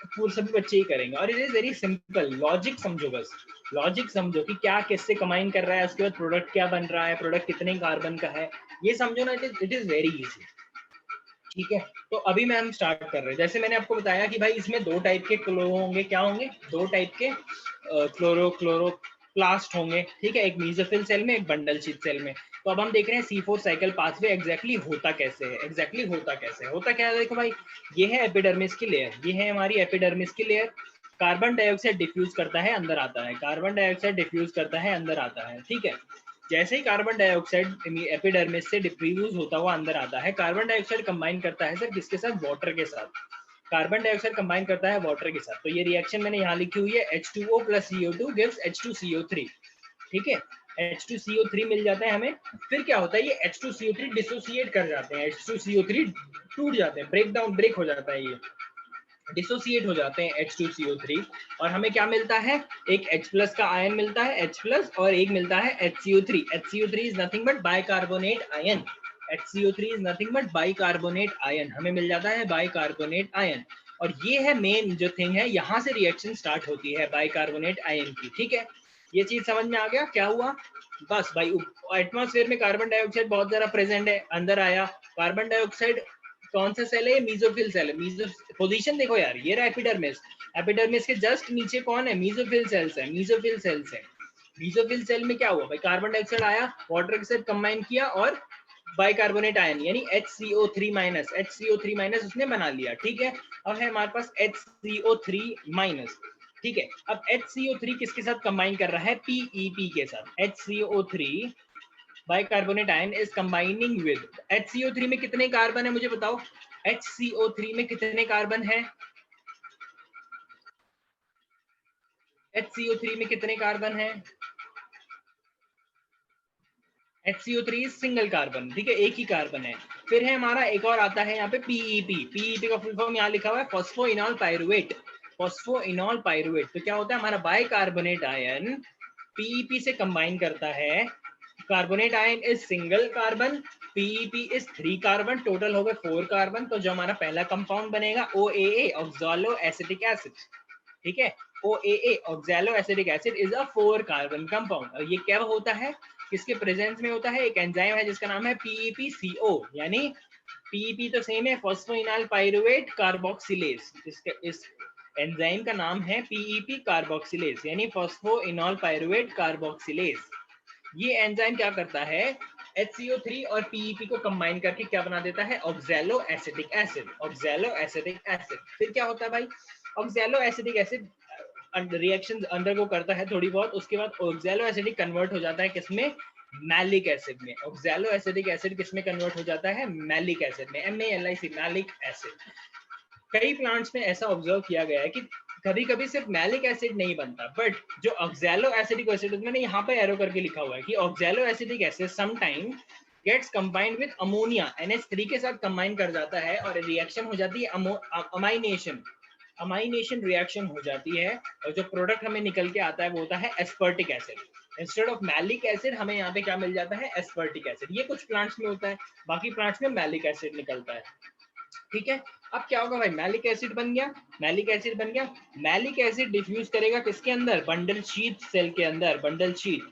पूरे सभी बच्चे ही करेंगे। और it is very simple, logic समझो बस, लॉजिक समझो कि क्या किससे कंबाइन कर रहा है, उसके बाद प्रोडक्ट क्या बन रहा है, प्रोडक्ट कितने कार्बन का है, ये समझो ना, इट इज वेरी इजी। ठीक है, तो अभी मैं हम स्टार्ट कर रहे हैं। जैसे मैंने आपको बताया कि भाई इसमें दो टाइप के क्लोरो होंगे, क्या होंगे, दो टाइप के क्लोरोप्लास्ट होंगे, ठीक है, एक मीजोफिल सेल में, एक बंडल शीट सेल में। तो अब हम देख रहे हैं C4 साइकिल पाथवे एग्जैक्टली होता कैसे है, एग्जैक्टली होता कैसे है, होता क्या है। देखो भाई ये है एपिडर्मिस की लेयर, ये है हमारी एपिडर्मिस की लेयर, कार्बन डाइऑक्साइड डिफ्यूज करता है अंदर आता है, कार्बन डाइऑक्साइड डिफ्यूज करता है अंदर आता है, ठीक है। जैसे ही कार्बन डाइऑक्साइड एपिडर्मिस से डिफ्यूज होता हुआ अंदर आता है, कार्बन डाइऑक्साइड कंबाइन करता है सर किसके साथ, वाटर के साथ, कार्बन डाइऑक्साइड कंबाइन करता है वाटर के साथ। तो ये रिएक्शन मैंने यहाँ लिखी हुई है, H2O plus CO2 gives H2CO3, ठीक है, H2CO3 मिल जाता है हमें। फिर क्या होता है, ये H2CO3 डिसोसिएट कर जाते हैं, H2CO3 टूट जाते हैं, ब्रेक हो जाता है, ये डिसोसिएट हो जाते हैं H2CO3, और हमें क्या मिलता है, एक H प्लस का आयन मिलता है, H प्लस, और एक मिलता है HCO3। HCO3 is nothing but bicarbonate ion, HCO3 is nothing but bicarbonate ion, हमें मिल जाता है बाइकार्बोनेट आयन। और ये है मेन जो थिंग है, यहाँ से रिएक्शन स्टार्ट होती है बाइकार्बोनेट आयन की, ठीक है। ये चीज समझ में आ गया क्या हुआ। बस भाई एटमॉस्फेयर में कार्बन डाइऑक्साइड बहुत ज्यादा प्रेजेंट है, अंदर आया कार्बन डाइऑक्साइड, कौन सा सेल है, मीजोफिल सेल है, मीजो पोजीशन देखो यार, ये रहा एपिडर्मिस, एपिडर्मिस के जस्ट नीचे कौन है, मीजोफिल सेल्स है, मीजोफिल सेल्स है। मीजोफिल सेल में क्या हुआ भाई, कार्बन डाइऑक्साइड आया, वाटर के साथ कंबाइन किया और बाइकार्बोनेट आयन यानी HCO3 माइनस, HCO3 माइनस उसने बना लिया, ठीक है। अब है हमारे पास HCO3 माइनस, ठीक है। अब HCO3 किसके साथ कंबाइन कर रहा है, PEP के साथ, HCO3 bicarbonate ion is combining with HCO3 में कितने कार्बन है मुझे बताओ, HCO3 में कितने कार्बन है, HCO3 में कितने कार्बन है, HCO3 सिंगल कार्बन, ठीक है, एक ही कार्बन है। फिर है हमारा एक और आता है यहाँ पे PEP, PEP का फुल फॉर्म यहाँ लिखा हुआ है फॉस्फोइनॉल पाइरुवेट, फॉस्फोइनॉल पाइरुवेट। तो क्या होता है, हमारा बाइकार्बोनेट आयन PEP से कंबाइन करता है, carbonate ion is single carbon, PEP is 3 carbon, total हो गए 4 कार्बन। तो जो हमारा पहला कंपाउंड बनेगा OAA, ऑक्सैलो एसिटिक एसिड, ठीक है, OAA oxalo acetic acid is a 4 carbon compound. और ये क्या होता है, किसके प्रेजेंस में होता है, एक एंजाइम है जिसका नाम है PEPCO, यानी PEP तो सेम है, फॉस्फोइनॉल पाइरुवेट कार्बोक्सिलेज, इस एंजाइम का नाम है PEP कार्बोक्सिलेज यानी फॉस्फोइनॉल पाइरुवेट कार्बोक्सिलेज। ये एंजाइम क्या करता है, HCO3 और PEP को कंबाइन करके क्या बना देता है, oxaloacetic acid, oxalo acetic acid. फिर क्या होता है भाई, oxalo acetic acid reaction undergo करता है थोड़ी बहुत, उसके बाद ऑक्सैलो एसिडिक कन्वर्ट हो जाता है किसमें, मैलिक एसिड में। ऑक्सैलो एसिडिक एसिड किसमें कन्वर्ट हो जाता है, मैलिक एसिड में, MALIC, मैलिक एसिड। कई प्लांट्स में ऐसा ऑब्जर्व किया गया है कि कभी कभी सिर्फ मैलिक एसिड नहीं बनता, बट जो ऑक्सैलो एसिडिक एसिड, मैंने यहाँ पे एरो करके लिखा हुआ है कि oxaloacetic acid sometime gets combined with ammonia, NH3 के साथ कंबाइन कर जाता है और रिएक्शन हो जाती है अमाइनेशन रिएक्शन हो जाती है, और जो प्रोडक्ट हमें निकल के आता है वो होता है एस्पर्टिक acid. Instead of malic acid हमें यहाँ पे क्या मिल जाता है, एस्पर्टिक एसिड। ये कुछ प्लांट्स में होता है, बाकी प्लांट्स में मैलिक एसिड निकलता है। ठीक है, अब क्या होगा भाई, मैलिक एसिड बन गया, मैलिक एसिड बन गया। मैलिक एसिड डिफ्यूज करेगा किसके अंदर, बंडल शीथ सेल के अंदर। बंडल शीथ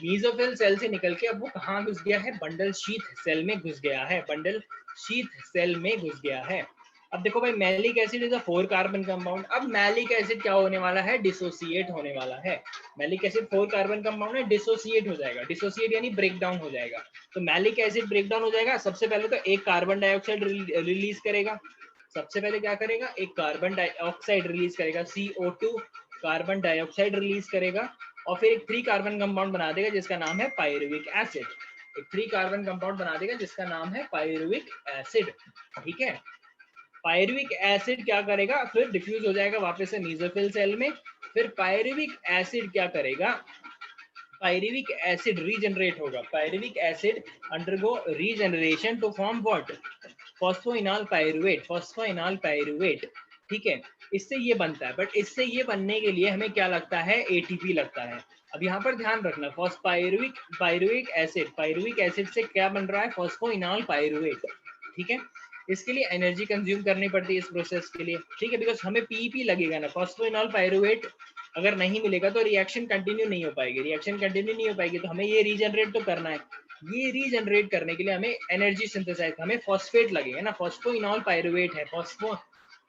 मीजोफिल सेल से निकल के अब वो कहाँ घुस गया है, बंडल शीथ सेल में घुस गया है, बंडल शीथ सेल में घुस गया है। अब देखो भाई, malic acid is a 4 carbon compound. अब मैलिक एसिड क्या होने वाला है, डिसोसिएट होने वाला है। मैलिक एसिड 4 कार्बन कंपाउंड है, डिसोसिएट हो जाएगा। डिसोसिएट यानी ब्रेक डाउन हो जाएगा। तो मैलिक एसिड ब्रेक डाउन हो जाएगा, सबसे पहले तो एक कार्बन डाइऑक्साइड रिलीज करेगा। सबसे पहले क्या करेगा, एक कार्बन डाइऑक्साइड रिलीज करेगा, CO2 कार्बन डाइऑक्साइड रिलीज करेगा, और फिर एक 3 कार्बन कंपाउंड बना देगा जिसका नाम है पायरुविक एसिड। एक 3 कार्बन कंपाउंड बना देगा जिसका नाम है पायरुविक एसिड। ठीक है, पायरुविक एसिड क्या करेगा, फिर डिफ्यूज हो जाएगा वापस से मेसोफिल सेल में। फिर पायरुविक एसिड क्या करेगा, पायरुविक एसिड रीजनरेट होगा। Pyruvic acid undergo regeneration to form what, phosphoenolpyruvate, phosphoenolpyruvate. ठीक है, इससे ये बनता है, बट इससे ये बनने के लिए हमें क्या लगता है, ATP लगता है। अब यहाँ पर ध्यान रखना, पायरुविक एसिड से क्या बन रहा है, फॉस्फोइनॉल पायरुवेट। ठीक है, इसके लिए एनर्जी कंज्यूम करनी पड़ती है इस प्रोसेस के लिए। ठीक है, बिकॉज हमें PEP लगेगा ना, फॉस्फोइनॉल पायरुवेट अगर नहीं मिलेगा तो रिएक्शन कंटिन्यू नहीं हो पाएगी। रिएक्शन कंटिन्यू नहीं हो पाएगी तो हमें ये रीजनरेट तो करना है। ये रीजनरेट करने के लिए हमें एनर्जी सिंथेसाइज, हमें फॉस्फेट लगेगा ना, फॉस्फोइनॉल पायरुवेट है, फॉस्फो,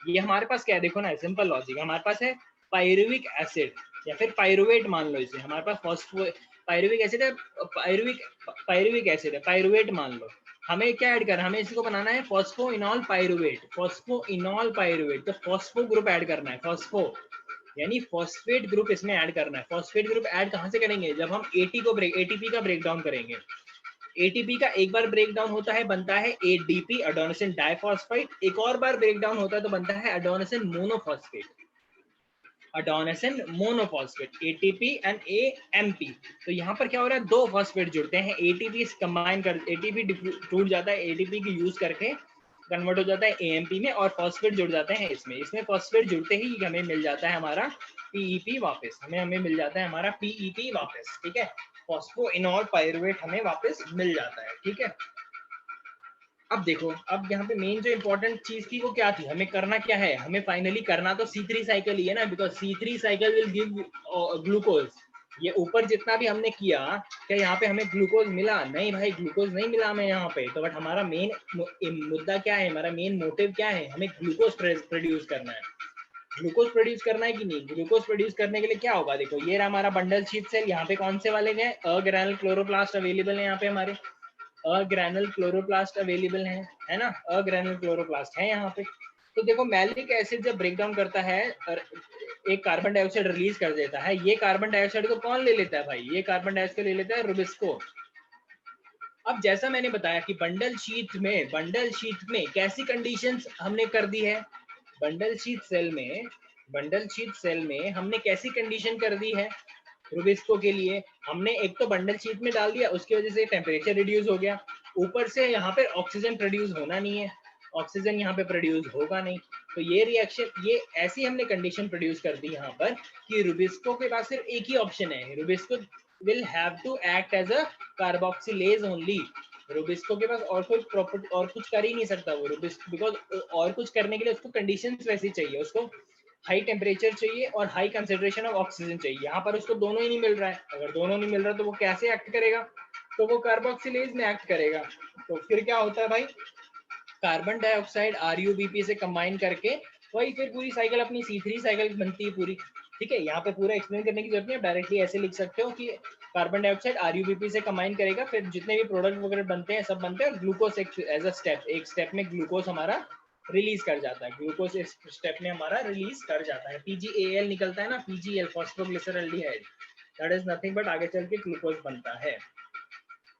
ये हमारे पास क्या है, देखो ना, सिंपल लॉजिक, हमारे पास है पायरुविक एसिड या फिर पायरुवेट मान लो इसे, हमारे पास फॉस्फो पायरुविक एसिड है, पायरुविक एसिड है, पायरुवेट मान लो। हमें क्या ऐड करना है, हमें इसको बनाना है फॉस्फोइनॉल पायरुवेट, फॉस्फोइनॉल पायरुवेट। तो फॉस्फो ग्रुप ऐड करना है, फॉस्फो यानी फॉस्फेट ग्रुप इसमें ऐड करना है। फॉस्फेट ग्रुप ऐड कहां से करेंगे, जब हम ATP का ब्रेकडाउन करेंगे। ATP का एक बार ब्रेकडाउन होता है, बनता है ADP, एडेनोसिन डाइफॉस्फेट। एक और बार ब्रेकडाउन होता है तो बनता है adenosine monophosphate, adenosine monophosphate, ATP and AMP। तो यहाँ पर क्या हो रहा है, 2 फॉस्फेट जुड़ते हैं, ATP कंबाइन कर, ATP टूट जाता है, ATP की यूज करके कन्वर्ट हो जाता है AMP में, और फॉस्फेट जुड़ जाते हैं इसमें फॉस्फेट जुड़ते ही हमें मिल जाता है हमारा PEP वापस, हमें मिल जाता है हमारा PEP वापस। ठीक है, फॉस्फोइनॉल पायरुवेट हमें वापस मिल जाता है। ठीक है, अब देखो, अब यहाँ पे मेन जो इंपॉर्टेंट चीज थी वो क्या थी, हमें करना क्या है, हमें फाइनली करना तो C3 साइकिल ही है ना, because C3 cycle will give glucose. ये ऊपर जितना भी हमने किया, क्या यहाँ पे हमें ग्लूकोज मिला, नहीं भाई, ग्लूकोज नहीं मिला हमें यहाँ पे। तो बट हमारा मेन मुद्दा क्या है, हमारा मेन मोटिव क्या है, हमें ग्लूकोज प्रोड्यूस करना है। ग्लूकोज प्रोड्यूस करना है कि नहीं, ग्लूकोज प्रोड्यूस करने के लिए क्या होगा, देखो ये रहा हमारा बंडल शीट सेल, यहाँ पे कौन से वाले गए, अग्रैनुल क्लोरोप्लास्ट अवेलेबल है यहाँ पे, हमारे अग्रैनुल क्लोरोप्लास्ट अवेलेबल है ना, अग्रैनुल क्लोरोप्लास्ट है यहाँ पे। तो देखो, मैलिक एसिड जब ब्रेक डाउन करता है और एक कार्बन डाइऑक्साइड रिलीज कर देता है, ये कार्बन डाइऑक्साइड को कौन ले लेता है भाई, ये कार्बन डाइऑक्साइड ले लेता है रुबिस्को। अब जैसा मैंने बताया कि बंडल शीट में कैसी कंडीशंस हमने कर दी है, बंडल शीट सेल में हमने कैसी कंडीशन कर दी है रुबिस्को के लिए, हमने एक तो बंडल शीट में डाल दिया, उसकी वजह से टेम्परेचर रिड्यूस हो गया, ऊपर से यहाँ पे ऑक्सीजन प्रोड्यूस होना नहीं है, ऑक्सीजन यहाँ पे प्रोड्यूस होगा नहीं। तो ये रिएक्शन, ये ऐसी हमने कंडीशन प्रोड्यूस कर दी यहाँ पर कि रुबिस्को के पास सिर्फ एक ही ऑप्शन है, rubisco will have to act as a carboxylase only. Rubisco के पास और कोई प्रॉपर्टी और कुछ कर ही नहीं सकता वो रुबिस्को, बिकॉज और कुछ करने के लिए उसको कंडीशंस वैसी चाहिए, उसको हाई टेम्परेचर चाहिए और हाई कंसेंट्रेशन ऑफ ऑक्सीजन चाहिए। यहाँ पर उसको दोनों ही नहीं मिल रहा है, अगर दोनों नहीं मिल रहा तो वो कैसे एक्ट करेगा, तो वो कार्बोक्सिलेज में एक्ट करेगा। तो फिर क्या होता है भाई, कार्बन डाइऑक्साइड RuBP से कंबाइन करके वही फिर पूरी साइकिल अपनी C3 साइकिल बनती है पूरी। ठीक है, यहाँ पे पूरा एक्सप्लेन करने की जरूरत नहीं है, डायरेक्टली ऐसे लिख सकते हो कि कार्बन डाइऑक्साइड RuBP से कंबाइन करेगा, फिर जितने भी प्रोडक्ट वगैरह बनते हैं सब बनते हैं, और ग्लूकोज एज अ स्टेप, एक स्टेप में ग्लूकोज हमारा रिलीज कर जाता है, ग्लूकोज इस स्टेप में हमारा रिलीज कर जाता है, PgAl निकलता है ना, PgL phosphoglyceraldehyde, that is nothing but आगे चल के ग्लूकोज बनता है।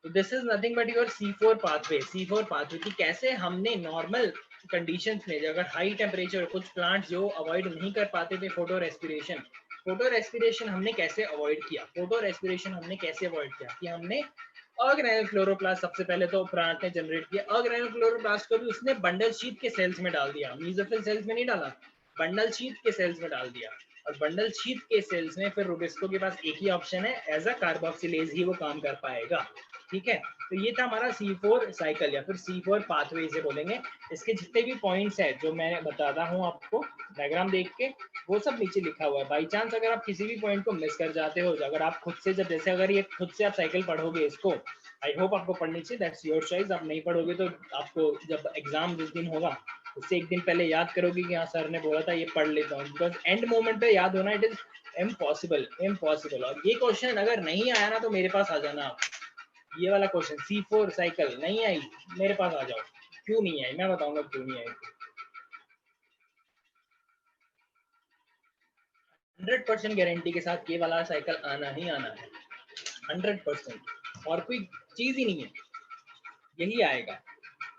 तो this is nothing but your C4 pathway. C4 pathway की कैसे हमने नॉर्मल कंडीशंस में अगर हाई टेम्परेचर, कुछ प्लांट्स जो अवॉइड नहीं कर पाते थे फोटो रेस्पिरेशन हमने कैसे अवॉइड किया? फोटो रेस्पिरेशन हमने कैसे अवॉइड किया कि हमने अग्रेनुलर क्लोरोप्लास्ट सबसे पहले तो प्लांट ने जनरेट किया। अग्रेनुलर क्लोरोप्लास्ट को भी उसने बंडल शीट के सेल्स में डाल दिया, मीजोफिल सेल्स में नहीं डाला, बंडल शीट के सेल्स में डाल दिया। और बंडल शीट के सेल्स में फिर रूबिस्को के पास एक ही ऑप्शन है, एज अ कार्बोक्सिलेज ही वो काम कर पाएगा। ठीक है, तो ये था हमारा C4 साइकिल या फिर C4 पाथवे इसे बोलेंगे। इसके जितने भी पॉइंट्स हैं जो मैं बताता हूँ आपको डायग्राम देख के, वो सब नीचे लिखा हुआ है। बाई चांस अगर आप किसी भी पॉइंट को मिस कर जाते हो, अगर आप खुद से जब जैसे अगर ये खुद से आप साइकिल पढ़ोगे इसको, आई होप आपको पढ़नी चाहिए, दैट्स योर चॉइस। आप नहीं पढ़ोगे तो आपको जब एग्जाम जिस दिन होगा उससे एक दिन पहले याद करोगे कि हाँ सर ने बोला था ये पढ़ लेता हूँ, बिकॉज एंड मोमेंट पे याद होना इट इज इम्पॉसिबल। और ये क्वेश्चन अगर नहीं आया ना तो मेरे पास आ जाना आप। ये वाला क्वेश्चन C4 साइकिल नहीं आई, मेरे पास आ जाओ। क्यों नहीं आई मैं बताऊंगा क्यों नहीं आई। 100% गारंटी के साथ ये वाला साइकिल आना ही आना है, 100%, और कोई चीज ही नहीं है, यही आएगा।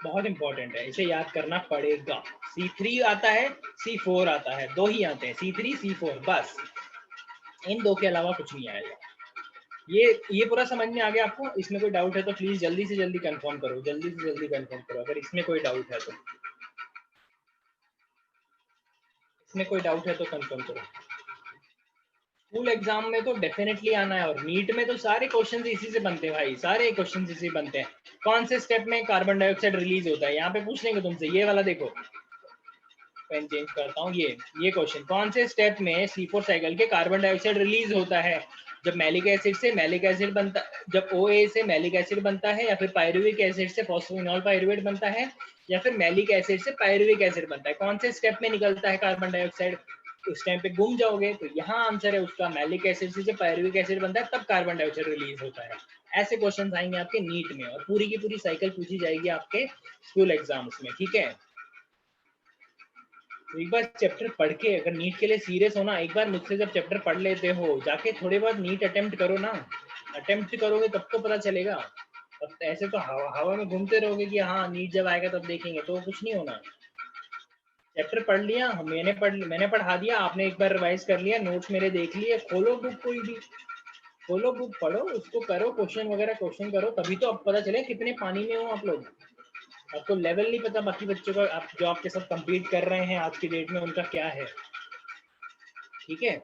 बहुत इंपॉर्टेंट है, इसे याद करना पड़ेगा। C3 आता है, C4 आता है, दो ही आते हैं, C3 C4, बस इन दो के अलावा कुछ नहीं आएगा। ये पूरा समझ में आ गया आपको? इसमें कोई डाउट है तो प्लीज जल्दी से जल्दी कंफर्म करो, जल्दी से जल्दी कंफर्म करो अगर इसमें कोई डाउट है तो। इसमें कोई डाउट है तो कंफर्म करो। स्कूल एग्जाम में तो डेफिनेटली आना है, और नीट में तो सारे क्वेश्चन इसी से बनते हैं भाई, सारे क्वेश्चन इसी बनते हैं। कौन से स्टेप में कार्बन डाइऑक्साइड रिलीज होता है, यहाँ पे पूछ लेंगे तुमसे। ये वाला देखो, पेन चेंज करता हूँ, ये क्वेश्चन, कौन से स्टेप में C4 साइकिल के कार्बन डाइऑक्साइड रिलीज होता है? जब मैलिक एसिड से मैलिक एसिड बनता, जब OA से मैलिक एसिड बनता है, या फिर पायरुविक एसिड से फॉस्फोइनॉल पायरुवेट बनता है, या फिर मैलिक एसिड से पायरुविक एसिड बनता है, कौन से स्टेप में निकलता है कार्बन डाइऑक्साइड? उस टाइम पे गुम जाओगे तो यहाँ आंसर है उसका, मैलिक एसिड से जब पायरुविक एसिड बनता है तब कार्बन डाइऑक्साइड रिलीज होता है। ऐसे क्वेश्चन आएंगे आपके नीट में, और पूरी की पूरी साइकिल पूछी जाएगी आपके स्कूल एग्जाम्स में। ठीक है, तो एक बार चैप्टर पढ़ के, अगर नीट के लिए सीरियस हो ना, एक बार मुझसे जब चैप्टर पढ़ लेते हो, जाके थोड़े बहुत नीट अटेम्प्ट करो ना, अटेम्प्ट करोगे तब तो पता चलेगा। अब ऐसे तो हवा में घूमते रहोगे कि हाँ नीट जब आएगा तब देखेंगे, तो कुछ नहीं होना। चैप्टर पढ़ लिया, मैंने पढ़ा दिया, आपने एक बार रिवाइज कर लिया, नोट्स मेरे देख लिए, खोलो बुक, कोई भी खोलो बुक, पढ़ो उसको, करो क्वेश्चन वगैरह, क्वेश्चन करो, तभी तो अब पता चले कितने पानी में हो आप लोग। आपको लेवल नहीं पता बाकी बच्चों का, आप जो आपके साथ compete कर रहे हैं आज की डेट में, उनका क्या है। ठीक है,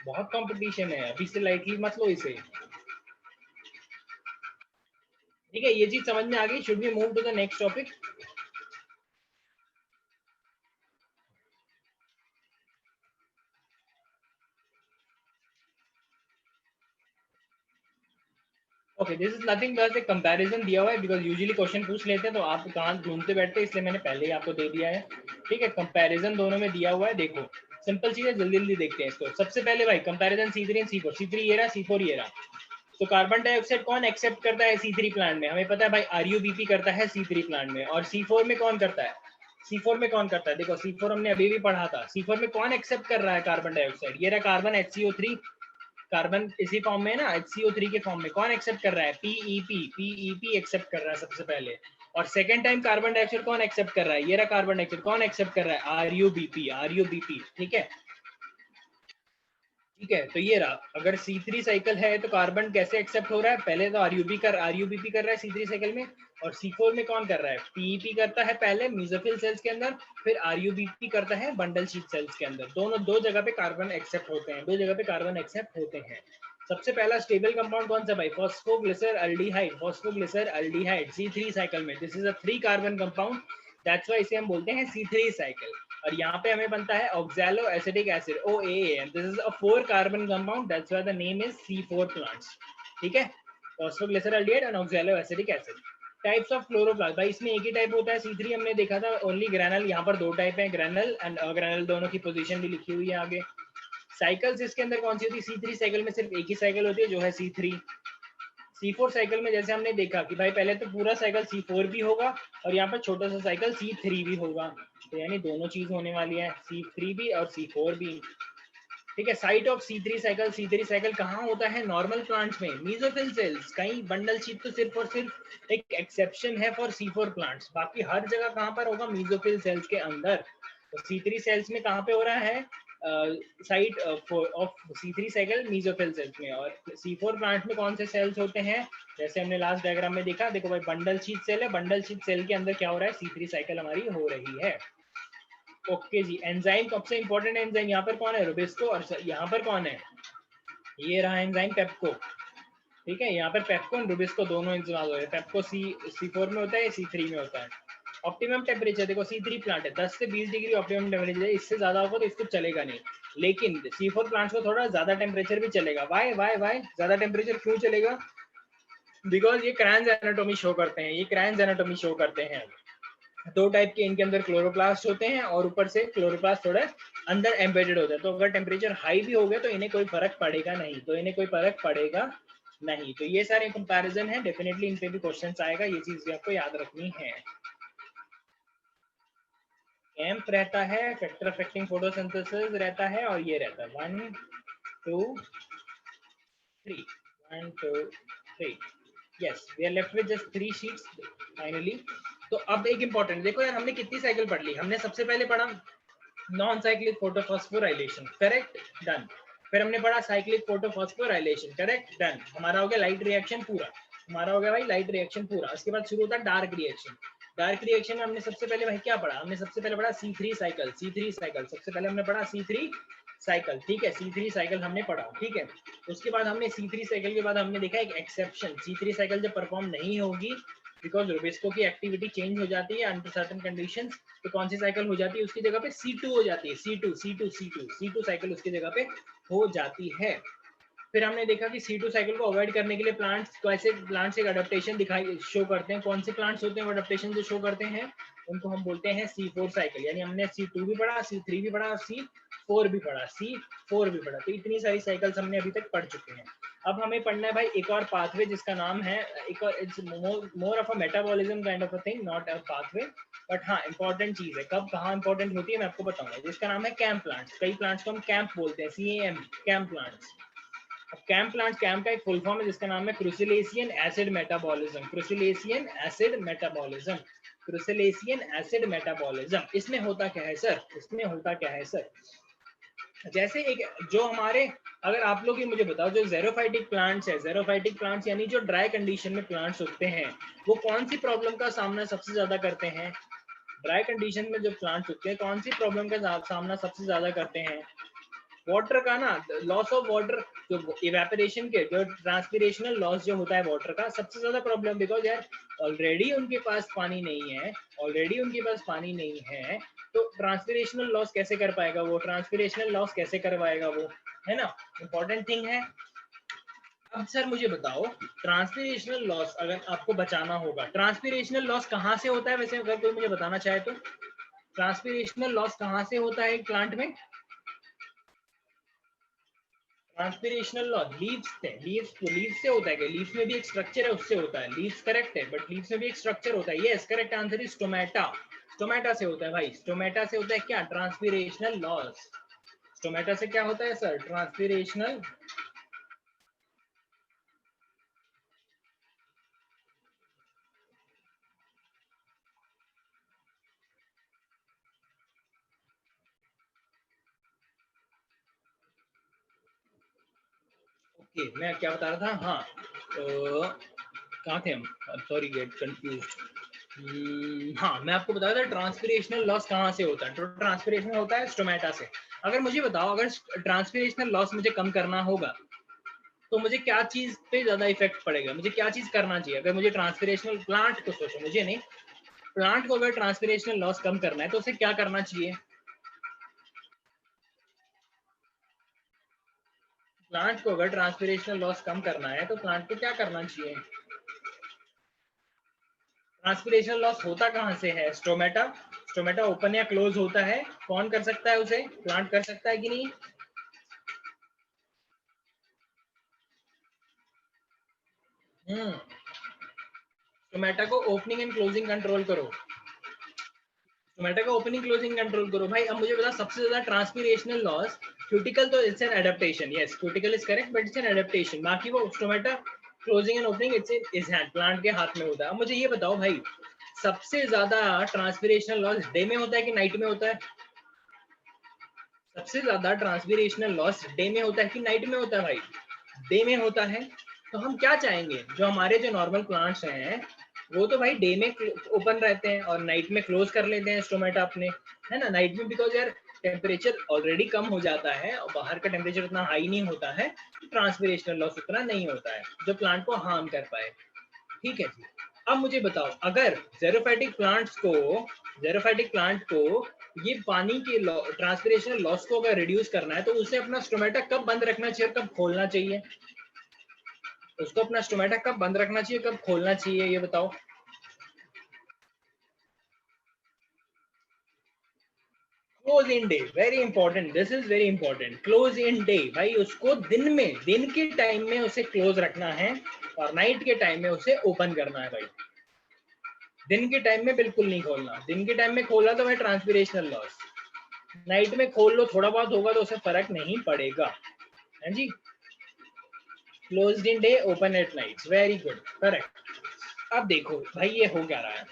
बहुत कंपटीशन है, अभी से लाइटली मत लो इसे। ठीक है, ये चीज समझ में आ गई। Should we move to the next topic? Okay, this is nothing but एक कंपैरिजन दिया हुआ है, बिकॉज यूजुअली क्वेश्चन पूछ लेते हैं तो आप कहाँ ढूंढते बैठते हैं, इसलिए मैंने पहले ही आपको दे दिया है। ठीक है, कंपैरिजन दोनों में दिया हुआ है, देखो सिंपल चीज है, जल्दी जल्दी देखते हैं इसको। सबसे पहले भाई comparison C3 and C4, C3 ये रहा, C4 ये रहा। तो कार्बन डाइऑक्साइड कौन एक्सेप्ट करता है C3 प्लांट में? हमें पता है भाई, RUBP करता है C3 प्लांट में। और C4 में कौन करता है? C4 में कौन करता है? देखो C4 हमने अभी भी पढ़ा था, C4 में कौन एक्सेप्ट कर रहा है कार्बन डाइऑक्साइड? ये रहा कार्बन HCO3, कार्बन इसी फॉर्म में ना, HCO3 के फॉर्म में कौन एक्सेप्ट कर रहा है? PEP एक्सेप्ट कर रहा है सबसे पहले। और सेकंड टाइम कार्बन डाइऑक्साइड कौन एक्सेप्ट कर रहा है? ये रहा कार्बन डाइऑक्साइड, कौन एक्सेप्ट कर रहा है? RUBP। ठीक है, ठीक है, तो ये रहा। अगर C3 साइकिल है तो कार्बन कैसे एक्सेप्ट हो रहा है? पहले तो RUBP कर रहा है C3 साइकिल में, और C4 में कौन कर रहा है? PEP करता है पहले मीजोफिल सेल्स के अंदर, फिर RUBP करता है बंडल शीट सेल्स के अंदर। दोनों दो जगह पे कार्बन एक्सेप्ट होते हैं, दो जगह पे कार्बन एक्सेप्ट होते हैं। सबसे पहला स्टेबल कंपाउंड कौन सा भाई? फॉस्फोग्लिसर अल्डिहाइड C3 साइकिल में। This is a 3 carbon compound, that's why इसे हम बोलते हैं C3 साइकिल। और यहाँ पे हमें बनता है oxaloacetic acid OAA, this is a 4 carbon compound, that's why the name is C4 plants. ठीक है, phosphoglyceraldehyde and oxaloacetic acid. Types of chloroplast, भाई इसमें एक ही टाइप होता है C3, हमने देखा था ओनली ग्रैनल। यहाँ पर दो टाइप है, ग्रैनल एंड अग्रैनल, दोनों की पोजीशन भी लिखी हुई है आगे। साइकिल्स इसके अंदर कौन सी होती है? C3 साइकिल में सिर्फ एक ही साइकिल होती है जो है C3। C4 साइकिल में जैसे हमने देखा कि भाई पहले तो पूरा साइकिल C4 भी होगा, और यहाँ पर छोटा सा साइकिल C3 भी होगा, तो यानी दोनों चीज होने वाली है, C3 भी और C4 भी। ठीक है, साइट ऑफ C3 साइकिल कहाँ होता है? नॉर्मल प्लांट्स में, मीजोफिल सेल्स। कहीं बंडल शीट तो सिर्फ और सिर्फ एक एक्सेप्शन है फॉर C4 प्लांट्स, बाकी हर जगह कहाँ पर होगा? मीजोफिल सेल्स के अंदर। तो C3 सेल्स में कहाँ पे हो रहा है? Site of C3 cycle mesophyll cells में। और C4 प्लांट में कौन से सेल्स होते हैं? जैसे हमने लास्ट डायग्राम में देखा, देखो भाई बंडल शीट सेल है, बंडल शीट सेल के अंदर क्या हो रहा है? C3 साइकिल हमारी हो रही है। ओके जी, एंजाइम सबसे इंपॉर्टेंट एंजाइम यहाँ पर कौन है? रुबिस्को। और यहाँ पर कौन है? ये रहा एंजाइम पेप्को। ठीक है, यहाँ पर पेप्को और रुबिस्को दोनों इस्तेमाल हो रहे हैं। पेप्को C4 में होता है, C3 में होता है। ऑप्टिमम टेम्परेचर देखो, C3 प्लांट है, 10 से 20 डिग्री ऑप्टिमम टेम्परेचर है, इससे ज्यादा होगा तो इसको चलेगा नहीं। लेकिन C4 प्लांट को थोड़ा ज्यादा टेम्परेचर भी चलेगा। वाई वाई वाई ज्यादा टेम्परेचर क्यों चलेगा? बिकॉज ये क्रैंज एनाटोमी शो करते हैं, ये क्रैंज एनाटोमी शो करते हैं। दो टाइप के इनके अंदर क्लोरोप्लास्ट होते हैं, और ऊपर से क्लोरोप्लास्ट थोड़े अंदर एम्बेडेड होता है। तो अगर टेम्परेचर हाई भी हो गया तो इन्हें कोई फर्क पड़ेगा नहीं, तो ये सारे कंपैरिजन है, डेफिनेटली इन पे भी क्वेश्चंस आएगा, ये चीज भी आपको याद रखनी है। कैंप रहता है, फैक्टर अफेक्टिंग फोटोसिंथेसिस रहता है, और ये रहता है 1 2 3 1 2 3। Yes, we are left with just 3 sheets finally. तो अब एक इंपॉर्टेंट देखो यार, हमने कितनी साइकिल पढ़ ली? हमने सबसे पहले पढ़ा non cyclic photophosphorylation, correct, done. फिर हमने पढ़ा साइक्लिक फोटोफॉस्फोराइलेशन, करेक्ट, डन। हमारा हो गया लाइट रिएक्शन पूरा, हमारा हो गया भाई लाइट रिएक्शन पूरा। उसके बाद शुरू होता है डार्क रिएक्शन। डार्क रिएक्शन में हमने सबसे पहले भाई क्या पढ़ा? हमने सबसे पहले पढ़ा C3 साइकिल, C3 साइकिल सबसे पहले हमने पढ़ा C3 साइकिल। ठीक है, C3 साइकिल हमने पढ़ा, ठीक है। उसके बाद हमने C3 साइकिल के बाद हमने देखा एक एक्सेप्शन, C3 साइकिल जब परफॉर्म नहीं होगी बिकॉज रुबिस्को की एक्टिविटी चेंज हो जाती है अंडर सर्टेन कंडीशंस, तो कौन सी साइकिल हो जाती है उसकी जगह पे? C2 हो जाती है, C2 साइकिल उसकी जगह पे हो जाती है। फिर हमने देखा कि C2 साइकिल को अवॉइड करने के लिए प्लांट्स कैसे, प्लांट्स एक अडेप्टेशन दिखाई शो करते हैं। कौन से प्लांट्स होते हैं वो अडेप्टेशन जो शो करते हैं? उनको हम बोलते हैं C4 साइकिल। यानी हमने C2 भी पढ़ा, C3 भी पढ़ा, C4 भी पढ़ा, C4 भी पढ़ा। तो इतनी सारी साइकिल्स हमने अभी तक पढ़ चुके हैं। अब हमें पढ़ना है भाई एक और पाथवे जिसका नाम है, एक और it's more of a metabolism kind of a thing, not a pathway, but हाँ इंपॉर्टेंट चीज है। कब कहाँ इंपॉर्टेंट होती है मैं आपको बताऊंगा, जिसका नाम है कैंप प्लांट्स। कई प्लांट्स को हम कैंप बोलते हैं, CAM, camp plants. Camp plant, camp का एक फुल फॉर्म है जिसका नाम है crassulacean acid metabolism, crassulacean acid metabolism, crassulacean acid metabolism. इसमें होता क्या है सर? इसमें होता क्या है सर? जैसे एक जो हमारे, अगर आप लोग ये मुझे बताओ, जो ज़ेरोफाइटिक प्लांट्स है, ज़ेरोफाइटिक प्लांट्स यानी जो ड्राई कंडीशन में प्लांट्स उगते हैं, वो कौन सी प्रॉब्लम का सामना सबसे ज्यादा करते हैं? ड्राई कंडीशन में जो प्लांट्स उगते हैं कौन सी प्रॉब्लम का सामना सबसे ज्यादा करते हैं? वाटर का ना, लॉस ऑफ वाटर, जो इवेपोरेशन के, जो ट्रांसपिरेशनल लॉस जो होता है वाटर का, सबसे ज्यादा प्रॉब्लम। बिकॉज यार ऑलरेडी उनके पास पानी नहीं है, ऑलरेडी उनके पास पानी नहीं है, तो ट्रांसपिरेशनल लॉस कैसे कर पाएगा वो? ट्रांसपिरेशनल लॉस कैसे करवाएगा वो? है ना, इंपॉर्टेंट थिंग है। अब सर मुझे बताओ, ट्रांसपिरेशनल लॉस अगर आपको बचाना होगा, ट्रांसपिरेशनल लॉस कहाँ से होता है वैसे, अगर कोई मुझे बताना चाहे तो? ट्रांसपिरेशनल लॉस कहाँ से होता है एक प्लांट में? ट्रांसपिरेशनल लॉस लीव्स से, लीव्स से होता है क्या? लीव्स में भी एक स्ट्रक्चर है, उससे होता है। लीव्स करेक्ट है, बट लीव्स में भी एक स्ट्रक्चर होता है। Yes, correct answer is stomata. Stomata से होता है भाई, स्टोमेटा से होता है क्या? ट्रांसपिरेशनल लॉस। स्टोमेटा से क्या होता है सर? ट्रांसपिरेशनल। ओके, मैं क्या बता रहा था? हाँ, तो कहाँ थे हम? Sorry, get confuse. हाँ, मैं आपको बता रहा था ट्रांसपिरेशनल लॉस कहाँ से होता है। तो ट्रांसपिरेशन होता है स्टोमेटा से। अगर मुझे बताओ, अगर ट्रांसपिरेशनल लॉस मुझे कम करना होगा तो मुझे क्या चीज पे ज्यादा इफेक्ट पड़ेगा? मुझे क्या चीज करना चाहिए अगर मुझे ट्रांसपिरेशनल, प्लांट को सोचो, मुझे नहीं, प्लांट को अगर ट्रांसपिरेशनल लॉस कम करना है तो उसे क्या करना चाहिए? प्लांट को अगर ट्रांसपिरेशनल लॉस कम करना है तो प्लांट को क्या करना चाहिए? ट्रांसपिरेशनल लॉस होता कहाँ से है? स्टोमेटा। स्टोमेटा ओपन या क्लोज होता है, कौन कर सकता है उसे? प्लांट कर सकता है कि नहीं? स्टोमेटा को ओपनिंग एंड क्लोजिंग कंट्रोल करो। स्टोमेटा का ओपनिंग क्लोजिंग कंट्रोल करो भाई। अब मुझे बता सबसे ज्यादा ट्रांसपिरेशनल लॉस, क्यूटिकल तो it's an adaptation, yes cuticle is correct but it's an adaptation, बाकी वो stomata closing and opening it's hand, plant के हाथ में होता है। अब मुझे ये बताओ भाई सबसे ज्यादा ट्रांसपिरेशनल लॉस डे में होता है कि नाइट में होता है? सबसे ज्यादा ट्रांसपिरेशनल लॉस डे में होता है कि नाइट में होता है भाई? डे में होता है। तो हम क्या चाहेंगे, जो हमारे जो नॉर्मल प्लांट्स हैं वो तो भाई डे में ओपन रहते हैं और नाइट में क्लोज कर लेते हैं स्टोमेटा अपने, है ना। नाइट में बिकॉज यार टेम्परेचर ऑलरेडी कम हो जाता है और बाहर का टेम्परेचर उतना हाई नहीं होता है, ट्रांसपिरेशनल लॉस उतना नहीं होता है जो प्लांट को हार्म कर पाए। ठीक है जी। अब मुझे बताओ अगर जेरोफाइटिक प्लांट को ये पानी के ट्रांसपिरेशनल लॉस को अगर रिड्यूस करना है तो उसे अपना स्टोमेटा कब बंद रखना चाहिए, कब खोलना चाहिए? उसको अपना स्टोमेटा कब बंद रखना चाहिए, कब खोलना चाहिए, ये बताओ। Close in day, very important, this is very important. Close in day भाई, उसको दिन में, दिन के टाइम में उसे क्लोज रखना है और नाइट के टाइम में उसे ओपन करना है भाई। दिन के टाइम में बिल्कुल नहीं खोलना, दिन के टाइम में खोला तो भाई ट्रांसपिरेशनल लॉस, नाइट में खोल लो थोड़ा बहुत होगा तो उसे फर्क नहीं पड़ेगा, है जी। Closed in day open at night, very good, correct. अब देखो भाई ये हो क्या रहा है,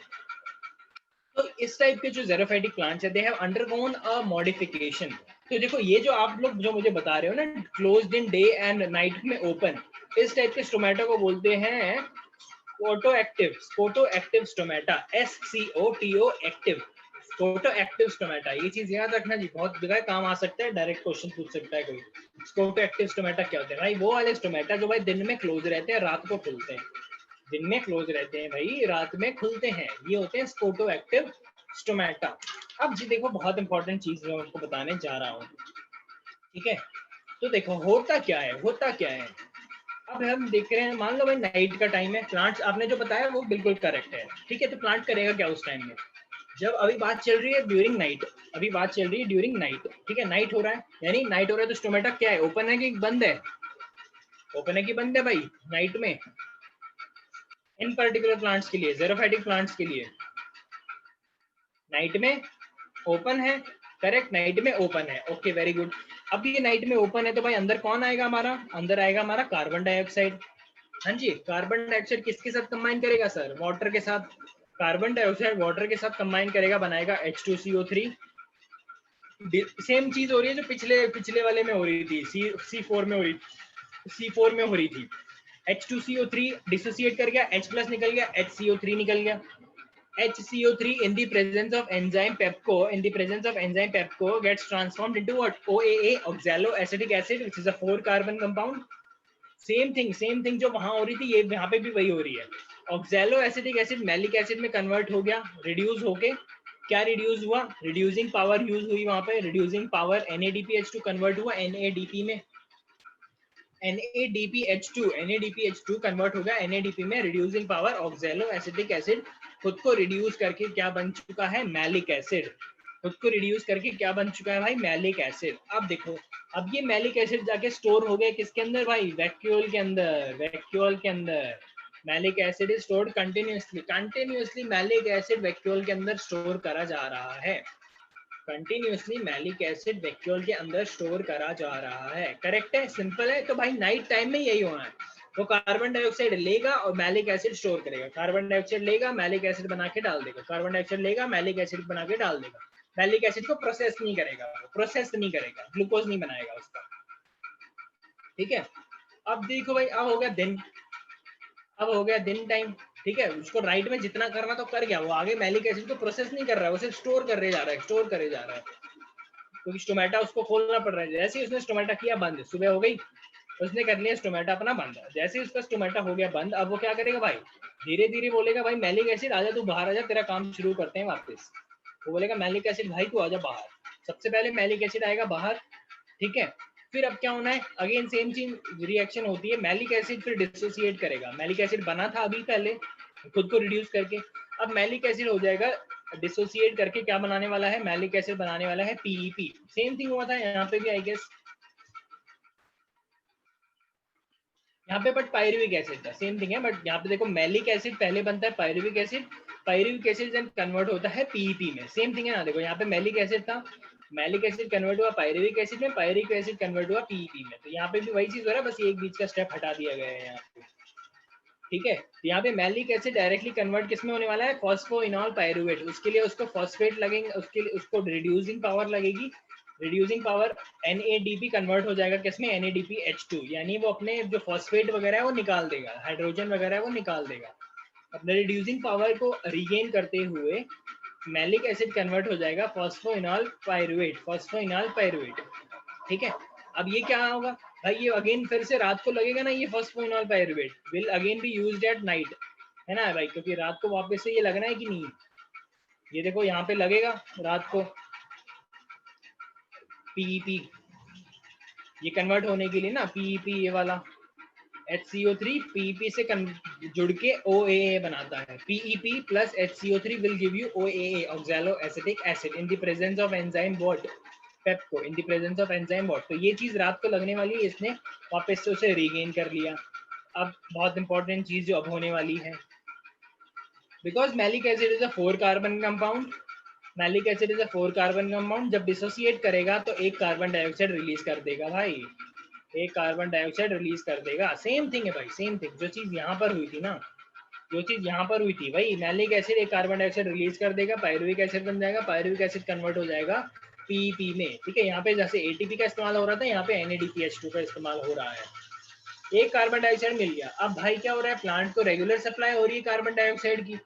तो इस टाइप के जो जेरोफाइटिक प्लांट्स है they have undergone a modification. तो देखो ये जो आप लोग जो मुझे बता रहे हो ना closed in day and night में ओपन, इस टाइप के स्टोमेटा को बोलते हैं photo active stomata, SCOTO active, photo active stomata. ये चीज याद रखना जी, बहुत जगह काम आ सकता है, डायरेक्ट क्वेश्चन पूछ सकता है कोई। फोटो एक्टिव स्टोमेटा क्या होते हैं भाई? वो वाले स्टोमेटा जो भाई दिन में क्लोज रहते हैं, रात को खुलते हैं, दिन में क्लोज रहते हैं भाई, रात में खुलते हैं, ये होते हैं फोटो एक्टिव स्टोमेटा। अब जी देखो बहुत इंपॉर्टेंट चीज मैं आपको बताने जा रहा हूँ, ठीक है। तो देखो होता क्या है, होता क्या है, अब हम देख रहे हैं, मान लो भाई नाइट का टाइम है, प्लांट्स आपने जो बताया वो बिल्कुल करेक्ट है, ठीक है। तो प्लांट करेगा क्या उस टाइम में, जब अभी बात चल रही है ड्यूरिंग नाइट, अभी बात चल रही है ड्यूरिंग नाइट, ठीक है, नाइट हो रहा है, यानी नाइट हो रहा है तो स्टोमेटा क्या है, ओपन है कि बंद है? ओपन है कि बंद है भाई नाइट में? इन पर्टिकुलर प्लांट्स के लिए, जेरोफाइटिक प्लांट्स के लिए नाइट में ओपन है, करेक्ट, नाइट में ओपन है, ओके वेरी गुड। अब ये नाइट में ओपन है तो भाई अंदर कौन आएगा हमारा, अंदर आएगा हमारा कार्बन डाइऑक्साइड। हाँ जी, कार्बन डाइऑक्साइड किसके साथ कंबाइन करेगा सर? वाटर के साथ। कार्बन डाइऑक्साइड वाटर के साथ कंबाइन करेगा, बनाएगा H2CO3। सेम चीज हो रही है जो पिछले पिछले वाले में हो रही थी, C4 में हो रही, C4 में हो रही थी। H2CO3 डिसोसिएट कर गया, H प्लस निकल गया, HCO3 निकल गया। HCO3 in the presence of enzyme PEPCO gets transformed into what? OAA, oxaloacetic acid, which is a 4 carbon compound. Same thing जो वहां हो रही थी ये यहाँ पे भी वही हो रही है। Oxaloacetic acid malic acid में कन्वर्ट हो गया, रिड्यूस होके क्या रिड्यूस हुआ, रिड्यूसिंग पावर यूज हुई वहां पे, रिड्यूसिंग पावर NADPH2 कन्वर्ट हुआ NADP में, NADPH2 कन्वर्ट हो गया NADP में, reducing power oxalo acetic acid खुद को रिड्यूस करके क्या बन चुका है, मैलिक एसिड। खुद को रिड्यूस करके क्या बन चुका है भाई, मैलिक एसिड। अब देखो अब ये मैलिक एसिड जाके स्टोर हो गया किसके अंदर भाई, वैक्यूल के अंदर, वैक्यूल के अंदर। Malic acid is stored continuously malic acid vacuole के अंदर स्टोर करा जा रहा है, कंटिन्यूअसली मैलिक एसिड वैक्यूल के अंदर स्टोर करा जा रहा है, करेक्ट है, सिंपल है। तो भाई नाइट टाइम में यही होना है, वो कार्बन डाइऑक्साइड लेगा और मैलिक एसिड स्टोर करेगा, कार्बन डाइऑक्साइड लेगा मैलिक एसिड बना के डाल देगा, कार्बन डाइऑक्साइड लेगा मैलिक एसिड बना के डाल देगा। मैलिक एसिड को प्रोसेस नहीं करेगा, प्रोसेस नहीं करेगा, ग्लूकोज नहीं बनाएगा उसका, ठीक है। अब देखो भाई अब हो गया दिन, अब हो गया दिन टाइम, ठीक है। उसको राइट में जितना करना तो कर गया, वो आगे मैलिक एसिड को प्रोसेस नहीं कर रहा है, उसे स्टोर करे जा रहा है, स्टोर करे जा रहा है, क्योंकि स्टोमेटा उसको खोलना पड़ रहा है। जैसे ही उसने स्टोमेटा किया बंद, सुबह हो गई, उसने कर लिया स्टोमेटा अपना बंद, जैसे ही उसका स्टोमेटा हो गया बंद, अब वो क्या करेगा भाई, धीरे धीरे बोलेगा भाई मैलिक एसिड आजा, तू बाहर आजा, तेरा काम शुरू करते हैं वापस। वो बोलेगा मैलिक एसिड भाई तू आजा बाहर, सबसे पहले मैलिक एसिड आएगा बाहर, ठीक है। फिर अब क्या होना है, अगेन सेम चीज रिएक्शन होती है, मैलिक एसिड फिर डिसोसिएट करेगा, मैलिक एसिड बना था अभी पहले खुद को रिड्यूस करके, अब मैलिक एसिड हो जाएगा डिसोसिएट करके क्या बनाने वाला है, मैलिक एसिड बनाने वाला है PEP। सेम थिंग हुआ था यहाँ पे भी आई गेस, यहाँ पे बट पायरुविक एसिड था, सेम थिंग है, बट यहाँ पे देखो मैलिक एसिड पहले बनता है pyruvic acid, pyruvic acid then convert होता है पीईपी में। सेम थिंग है ना, देखो यहाँ पे मैलिक एसिड था, मैलिक एसिड कन्वर्ट हुआ पायरुविक एसिड में, पायरुविक एसिड कन्वर्ट हुआ पीईपी में। तो यहाँ पे भी वही चीज हो रहा है, बस एक बीच का स्टेप हटा दिया गया है यहाँ पे, ठीक है। तो यहाँ पे मैलिक एसिड डायरेक्टली कन्वर्ट किसमें होने वाला है, फॉस्फोइनॉल पायरुवेट। उसके लिए उसको फॉस्फेट लगेंगे, उसके लिए उसको रिड्यूसिंग पावर लगेगी, रिड्यूसिंग पावर NADP कन्वर्ट हो जाएगा किसमें, NADPH2, यानी वो अपने जो फॉस्फेट वगैरह है वो निकाल देगा, हाइड्रोजन वगैरह है वो निकाल देगा। अपने रिड्यूसिंग पावर को रीगेन करते हुए मैलिक एसिड कन्वर्ट हो जाएगा फॉस्फोइनॉल पायरुवेट, फॉस्फोइनॉल पायरुवेट, ठीक है। अब ये क्या होगा भाई, ये अगेन फिर से रात को लगेगा ना, ये phosphoenol pyruvate will again be used at night, है ना भाई, क्योंकि रात को वापस से ये लगना है कि नहीं। ये देखो यहाँ पे लगेगा रात को पीईपी, ये कन्वर्ट होने के लिए ना पीईपी, ये वाला HCO3 पीईपी से जुड़ के OAA बनाता है। PEP plus HCO3 will give you OAA, oxaloacetic acid, in the presence of enzyme what, PEPCO, in the presence of enzyme what। तो ये चीज रात को लगने वाली है, इसने वापस से उसे रीगेन कर लिया। अब बहुत इंपॉर्टेंट चीज जो अब होने वाली है, because malic acid is a 4 carbon compound, malic acid is a 4 carbon compound, जब डिसोसिएट करेगा तो एक कार्बन डाइऑक्साइड रिलीज कर देगा भाई, एक कार्बन डाइऑक्साइड रिलीज कर देगा। सेम थिंग है भाई, सेम थिंग, जो चीज यहाँ पर हुई थी ना, जो चीज यहाँ पर हुई थी भाई, मैलिक एसिड एक कार्बन डाइऑक्साइड रिलीज कर देगा, पायरुविक एसिड बन जाएगा, पायरुविक एसिड कन्वर्ट हो जाएगा पीईपी में, ठीक है। यहाँ पे जैसे एटीपी का इस्तेमाल हो रहा था, यहाँ पे NADPH2 का इस्तेमाल हो रहा है। एक कार्बन डाइऑक्साइड मिल गया। अब भाई क्या हो रहा है, प्लांट को रेगुलर सप्लाई हो रही है कार्बन डाइऑक्साइड की।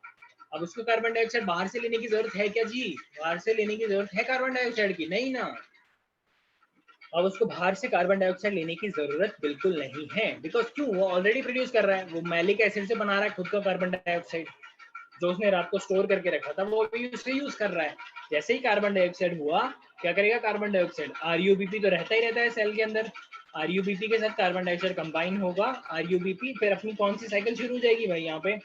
अब उसको कार्बन डाइऑक्साइड बाहर से लेने की जरूरत है क्या जी, बाहर से लेने की जरूरत है कार्बन डाइऑक्साइड की, नहीं ना। अब उसको बाहर से कार्बन डाइऑक्साइड लेने की जरूरत बिल्कुल नहीं है, बिकॉज क्यों, वो ऑलरेडी प्रोड्यूस कर रहा है, वो मैलिक एसिड से बना रहा है खुद का कार्बन डाइऑक्साइड, जो उसने रात को स्टोर करके रखा था वो भी उससे यूज कर रहा है। जैसे ही कार्बन डाइऑक्साइड हुआ, क्या करेगा कार्बन डाइऑक्साइड, RUBP तो रहता ही रहता है सेल के अंदर, RUBP के साथ कार्बन डाइऑक्साइड कंबाइन होगा, RUBP फिर अपनी कौन सी साइकिल शुरू हो जाएगी भाई, यहाँ पे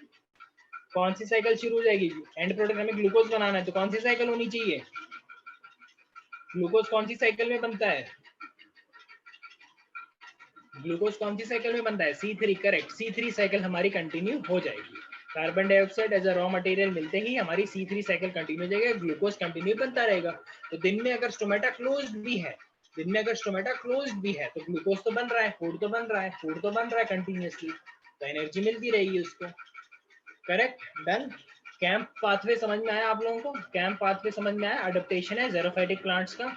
कौन सी साइकिल शुरू हो जाएगी, एंड प्रोडक्ट हमें ग्लूकोज बनाना है, तो कौन सी साइकिल होनी चाहिए, ग्लूकोज कौन सी साइकिल में बनता है, ग्लूकोज कौन सी साइकिल में बनता है, C3, करेक्ट, C3 साइकिल हमारी कंटिन्यू हो जाएगी। Carbon dioxide as a raw material मिलते ही हमारी C3 साइकिल कंटिन्यू हो जाएगी, ग्लूकोज कंटिन्यू बनता रहेगा। तो दिन में अगर स्टोमेटा क्लोज्ड भी है, दिन में अगर स्टोमेटा क्लोज्ड भी है, तो ग्लूकोज तो बन रहा है, फूड तो बन रहा है, फूड तो बन रहा है कंटिन्यूअसली, तो एनर्जी मिलती रहेगी उसको, करेक्ट, डन। कैंप पाथवे समझ में आया आप लोगों को, कैंप पाथवे समझ में आया, अडप्टेशन है ज़ेरोफाइटिक प्लांट्स का।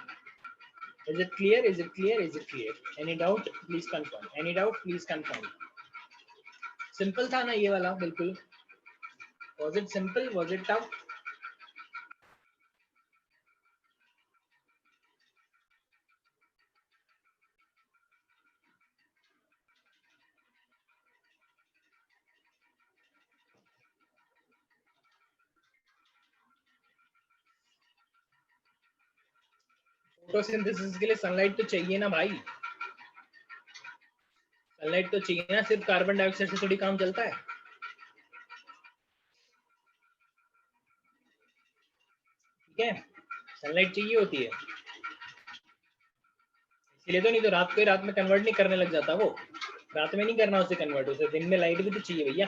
Is it clear? Is it clear? Is it clear? Any doubt? Please confirm. Any doubt? Please confirm. Simple था ना ये वाला बिल्कुल? Was it simple? Was it tough? Photosynthesis के लिए सनलाइट तो चाहिए ना भाई, सनलाइट तो चाहिए ना, सिर्फ कार्बन डाइऑक्साइड से थोड़ी काम चलता है, ठीक है, सनलाइट चाहिए होती है, इसलिए तो, नहीं तो रात को रात में कन्वर्ट नहीं करने लग जाता वो, रात में नहीं करना उसे कन्वर्ट, उसे दिन में लाइट भी तो चाहिए भैया,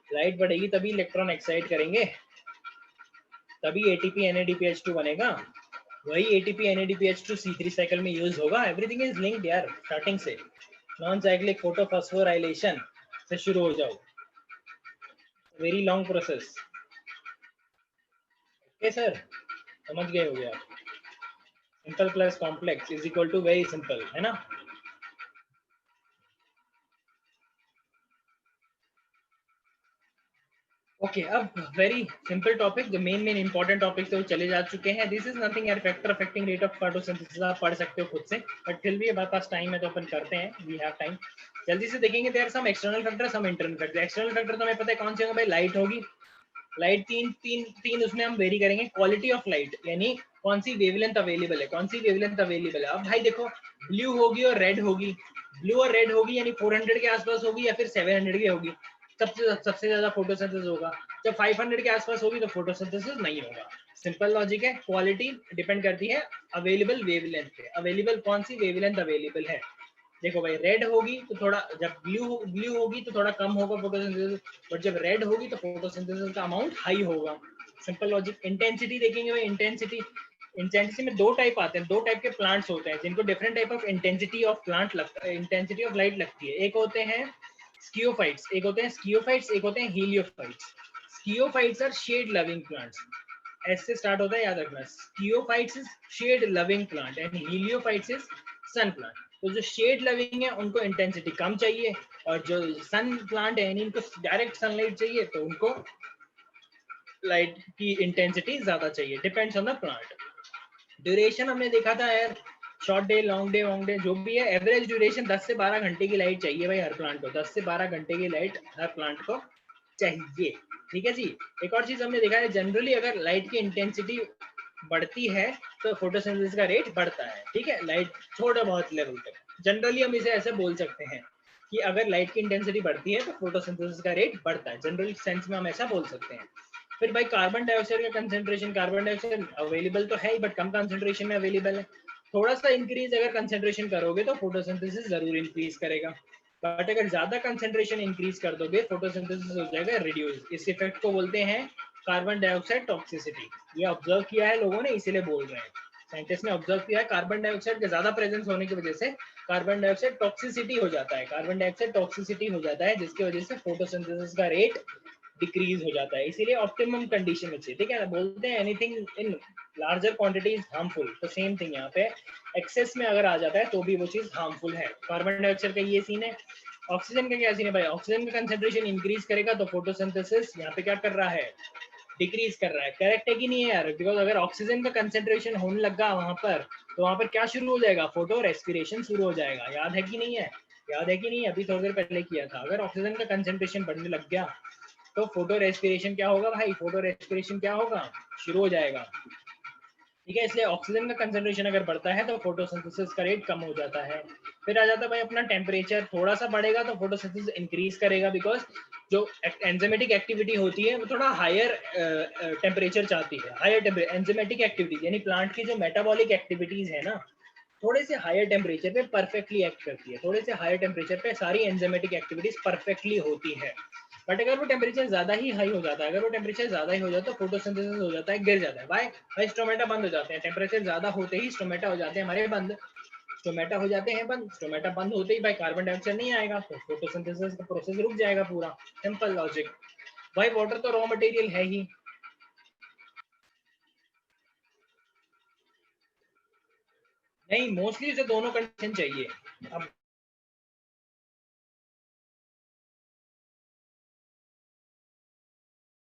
लाइट बढ़ेगी तभी इलेक्ट्रॉन एक्साइट करेंगे, तभी ATP NADPH2 बनेगा, वही ATP NADPH2 C3 साइकिल में यूज होगा। एवरीथिंग इज लिंक्ड यार, स्टार्टिंग से नॉन साइक्लिक फोटोफॉस्फोराइलेशन से शुरू हो जाओ, very long process, okay sir, समझ गए हो गया, simple plus complex is equal to very simple, है ना। ओके अब वेरी सिंपल टॉपिक, जो मेन इंपॉर्टेंट टॉपिक तो चले जा चुके हैं। दिस इज नथिंग यार, factor affecting rate of photosynthesis आप पढ़ सकते हो खुद से, बट फिर भी हमारे पास टाइम है तो अपन करते हैं, वी हैव टाइम, जल्दी से देखेंगे। There some external factor, some internal factor. External factor तो हमें पता है कौन से होंगे भाई, लाइट होगी, लाइट तीन उसमें हम वेरी करेंगे, क्वालिटी ऑफ लाइट, यानी कौन सी वेवलेंथ अवेलेबल है, कौन सी वेवलेंथ अवेलेबल है। अब भाई देखो, ब्लू होगी और रेड होगी, ब्लू और रेड होगी यानी 400 के आसपास होगी या फिर 700 की होगी, सबसे ज्यादा फोटोसिंथेसिस होगा। जब 500 के आसपास होगी तो फोटोसिंथेसिस नहीं होगा। सिंपल लॉजिक है, क्वालिटी डिपेंड करती है अवेलेबल वेवलेंथ पे, अवेलेबल कौन सी वेवलेंथ अवेलेबल है, देखो भाई, रेड होगी तो थोड़ा, जब ब्लू होगी तो थोड़ा कम होगा फोटोसिंथेसिस, बट जब रेड होगी तो फोटोसिंथेसिस का अमाउंट हाई होगा। Simple logic. इंटेंसिटी देखेंगे भाई, इंटेंसिटी में दो टाइप आते हैं, दो टाइप के प्लांट्स होते हैं जिनको different type of intensity of plant लगता है, इंटेंसिटी ऑफ लाइट लगती है। एक होते हैं स्कियोफाइट्स, एक होते हैं heliophytes. Sciophytes are shade loving plants, ऐसे स्टार्ट होता है, याद रखना। Sciophytes is shade loving plant and heliophytes is sun plant. तो जो शेड लविंग है उनको इंटेंसिटी कम चाहिए, और जो सन प्लांट है इनको डायरेक्ट सनलाइट चाहिए, तो उनको लाइट की इंटेंसिटी ज्यादा चाहिए। Depends on the plant. Duration हमने देखा था यार, शॉर्ट डे, लॉन्ग डे, जो भी है, एवरेज ड्यूरेशन 10 से 12 घंटे की लाइट चाहिए भाई हर प्लांट को। 10 से 12 घंटे की लाइट हर प्लांट को चाहिए। ठीक है जी। एक और चीज हमने देखा है, जनरली अगर लाइट की इंटेंसिटी बढ़ती है तो फोटोसिंथेसिस का रेट बढ़ता है। ठीक है, लाइट थोड़ा बहुत लेवल तक जनरली हम इसे ऐसे बोल सकते हैं कि अगर लाइट की इंटेंसिटी बढ़ती है तो फोटोसिंथेसिस का रेट बढ़ता है, जनरल सेंस में हम ऐसा बोल सकते हैं। फिर भाई कार्बन डाइऑक्साइड का कंसेंट्रेशन, कार्बन डाइऑक्साइड अवेलेबल तो है ही, बट कम कंसेंट्रेशन में अवेलेबल है। थोड़ा सा इंक्रीज अगर कंसेंट्रेशन करोगे तो फोटोसिंथेसिस जरूर इंक्रीज करेगा, बट अगर ज्यादा कंसेंट्रेशन इंक्रीज कर दोगे फोटोसिंथेसिस हो जाएगा रिड्यूस। इस इफेक्ट को बोलते हैं कार्बन डाइऑक्साइड टॉक्सिसिटी। ये ऑब्जर्व किया है लोगों ने, इसीलिए बोल रहे हैं, साइंटिस्ट ने ऑब्जर्व किया है, कार्बन डाइऑक्साइड के ज्यादा प्रेजेंस होने की वजह से कार्बन डाइऑक्साइड टॉक्सिसिटी हो जाता है, कार्बन डाइऑक्साइड टॉक्सिसिटी हो जाता है, जिसकी वजह से फोटोसिंथेसिस का रेट डिक्रीज हो जाता है। इसीलिए ऑप्टिमम कंडीशन में चाहिए। ठीक है ना, बोलते हैं anything in larger quantity is harmful, तो सेम थिंग यहाँ पे एक्सेस में अगर आ जाता है तो भी वो चीज हार्मफुल है। कार्बन डाइऑक्साइड का ये सीन है। ऑक्सीजन का क्या सीन है भाई, ऑक्सीजन का कंसेंट्रेशन इंक्रीज करेगा तो फोटोसिंथेसिस यहाँ पे क्या कर रहा है, डिक्रीज कर रहा है। करेक्ट है कि नहीं है यार, बिकॉज अगर ऑक्सीजन का कंसेंट्रेशन होने लगा वहां पर, तो वहां पर क्या शुरू हो जाएगा, फोटो रेस्पिरेशन शुरू हो जाएगा। याद है कि नहीं है, याद है कि नहीं, अभी थोड़ी देर पहले किया था। अगर ऑक्सीजन का कंसेंट्रेशन बढ़ने लग गया तो फोटो रेस्पिरेशन क्या होगा भाई, फोटो रेस्पिरेशन क्या होगा, शुरू हो जाएगा। ठीक है, इसलिए ऑक्सीजन का कंसेंट्रेशन अगर बढ़ता है तो फोटोसिंथेसिस का रेट कम हो जाता है। फिर आ जाता है भाई अपना टेम्परेचर, थोड़ा सा बढ़ेगा तो फोटोसिंथेसिस इंक्रीज करेगा, बिकॉज जो एंजाइमेटिक एक्टिविटी होती है वो थोड़ा हायर टेम्परेचर चाहती है। हायर एंजाइमेटिक एक्टिविटीज यानी प्लांट की जो मेटाबॉलिक एक्टिविटीज है ना, थोड़े से हायर टेम्परेचर पे परफेक्टली एक्ट करती है। थोड़े से हायर टेम्परेचर पे सारी एंजाइमेटिक एक्टिविटीज परफेक्टली होती है। बट अगर वो टेम्परेचर ज्यादा ही हाई हो जाता है, अगर वो टेम्परेचर ज्यादा ही हो जाता है तो फोटोसिंथेसिस हो जाता है, गिर जाता है। भाई स्टोमेटा बंद हो जाते हैं, टेम्परेचर ज्यादा होते ही स्टोमेटा हो जाते हैं हमारे बंद, स्टोमेटा हो जाते हैं बंद। स्टोमेटा बंद होते ही भाई कार्बन डाइऑक्साइड नहीं आएगा तो फोटोसिंथेसिस का प्रोसेस रुक जाएगा पूरा। Simple logic. भाई वाटर तो रॉ मटेरियल है ही, नहीं मोस्टली उसे दोनों कंडीशन चाहिए। अब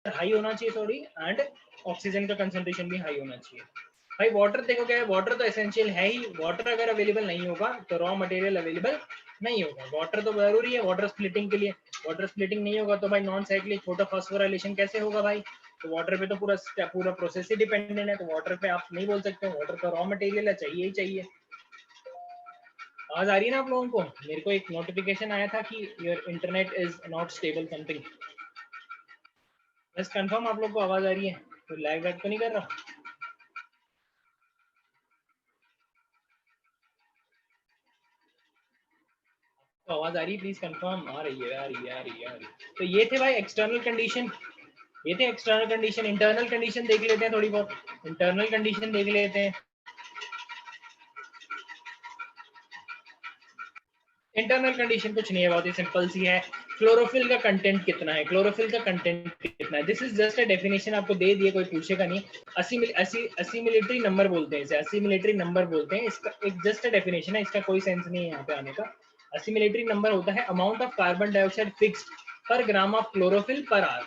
हाई होना चाहिए सॉरी, एंड ऑक्सीजन का कंसंट्रेशन भी हाई होना चाहिए। भाई वाटर देखो क्या है, वाटर तो एसेंशियल है ही, वाटर अगर अवेलेबल नहीं होगा तो रॉ मटेरियल अवेलेबल नहीं होगा। वाटर तो जरूरी है वाटर स्प्लिटिंग के लिए, वाटर स्प्लिटिंग नहीं होगा तो भाई नॉन साइक्लिक फोटोफॉस्फोराइलेशन कैसे होगा भाई, तो वाटर पे तो पूरा प्रोसेस ही डिपेंडेंट है, तो वाटर पे आप नहीं बोल सकते, वाटर का रॉ मटेरियल है, चाहिए ही चाहिए। आवाज आ रही है ना आप लोगों को, मेरे को एक नोटिफिकेशन आया था कि your internet is not stable something, बस कंफर्म आप लोग को आवाज आ रही है, तो लैग वैग तो नहीं कर रहा। तो आवाज आ रही है, प्लीज कंफर्म। आ रही है, आ रही है, आ रही है, आ रही है। तो ये थे भाई एक्सटर्नल कंडीशन, ये थे एक्सटर्नल कंडीशन। इंटरनल कंडीशन देख लेते हैं थोड़ी बहुत, इंटरनल कंडीशन देख लेते हैं। इंटरनल कंडीशन कुछ नहीं है, बहुत ही सिंपल सी है। क्लोरोफिल का कंटेंट कितना है, क्लोरोफिल का कंटेंट कितना है, this is just a definition, आपको दे दिए, कोई पूछेगा नहीं। असिमिलेटरी नंबर बोलते हैं इसे, असिमिलेटरी नंबर बोलते हैं, इसका एक जस्ट अ डेफिनेशन है, इसका कोई सेंस नहीं है यहाँ पे आने का। असिमिलेटरी नंबर होता है amount of carbon dioxide fixed per gram of chlorophyll per hour.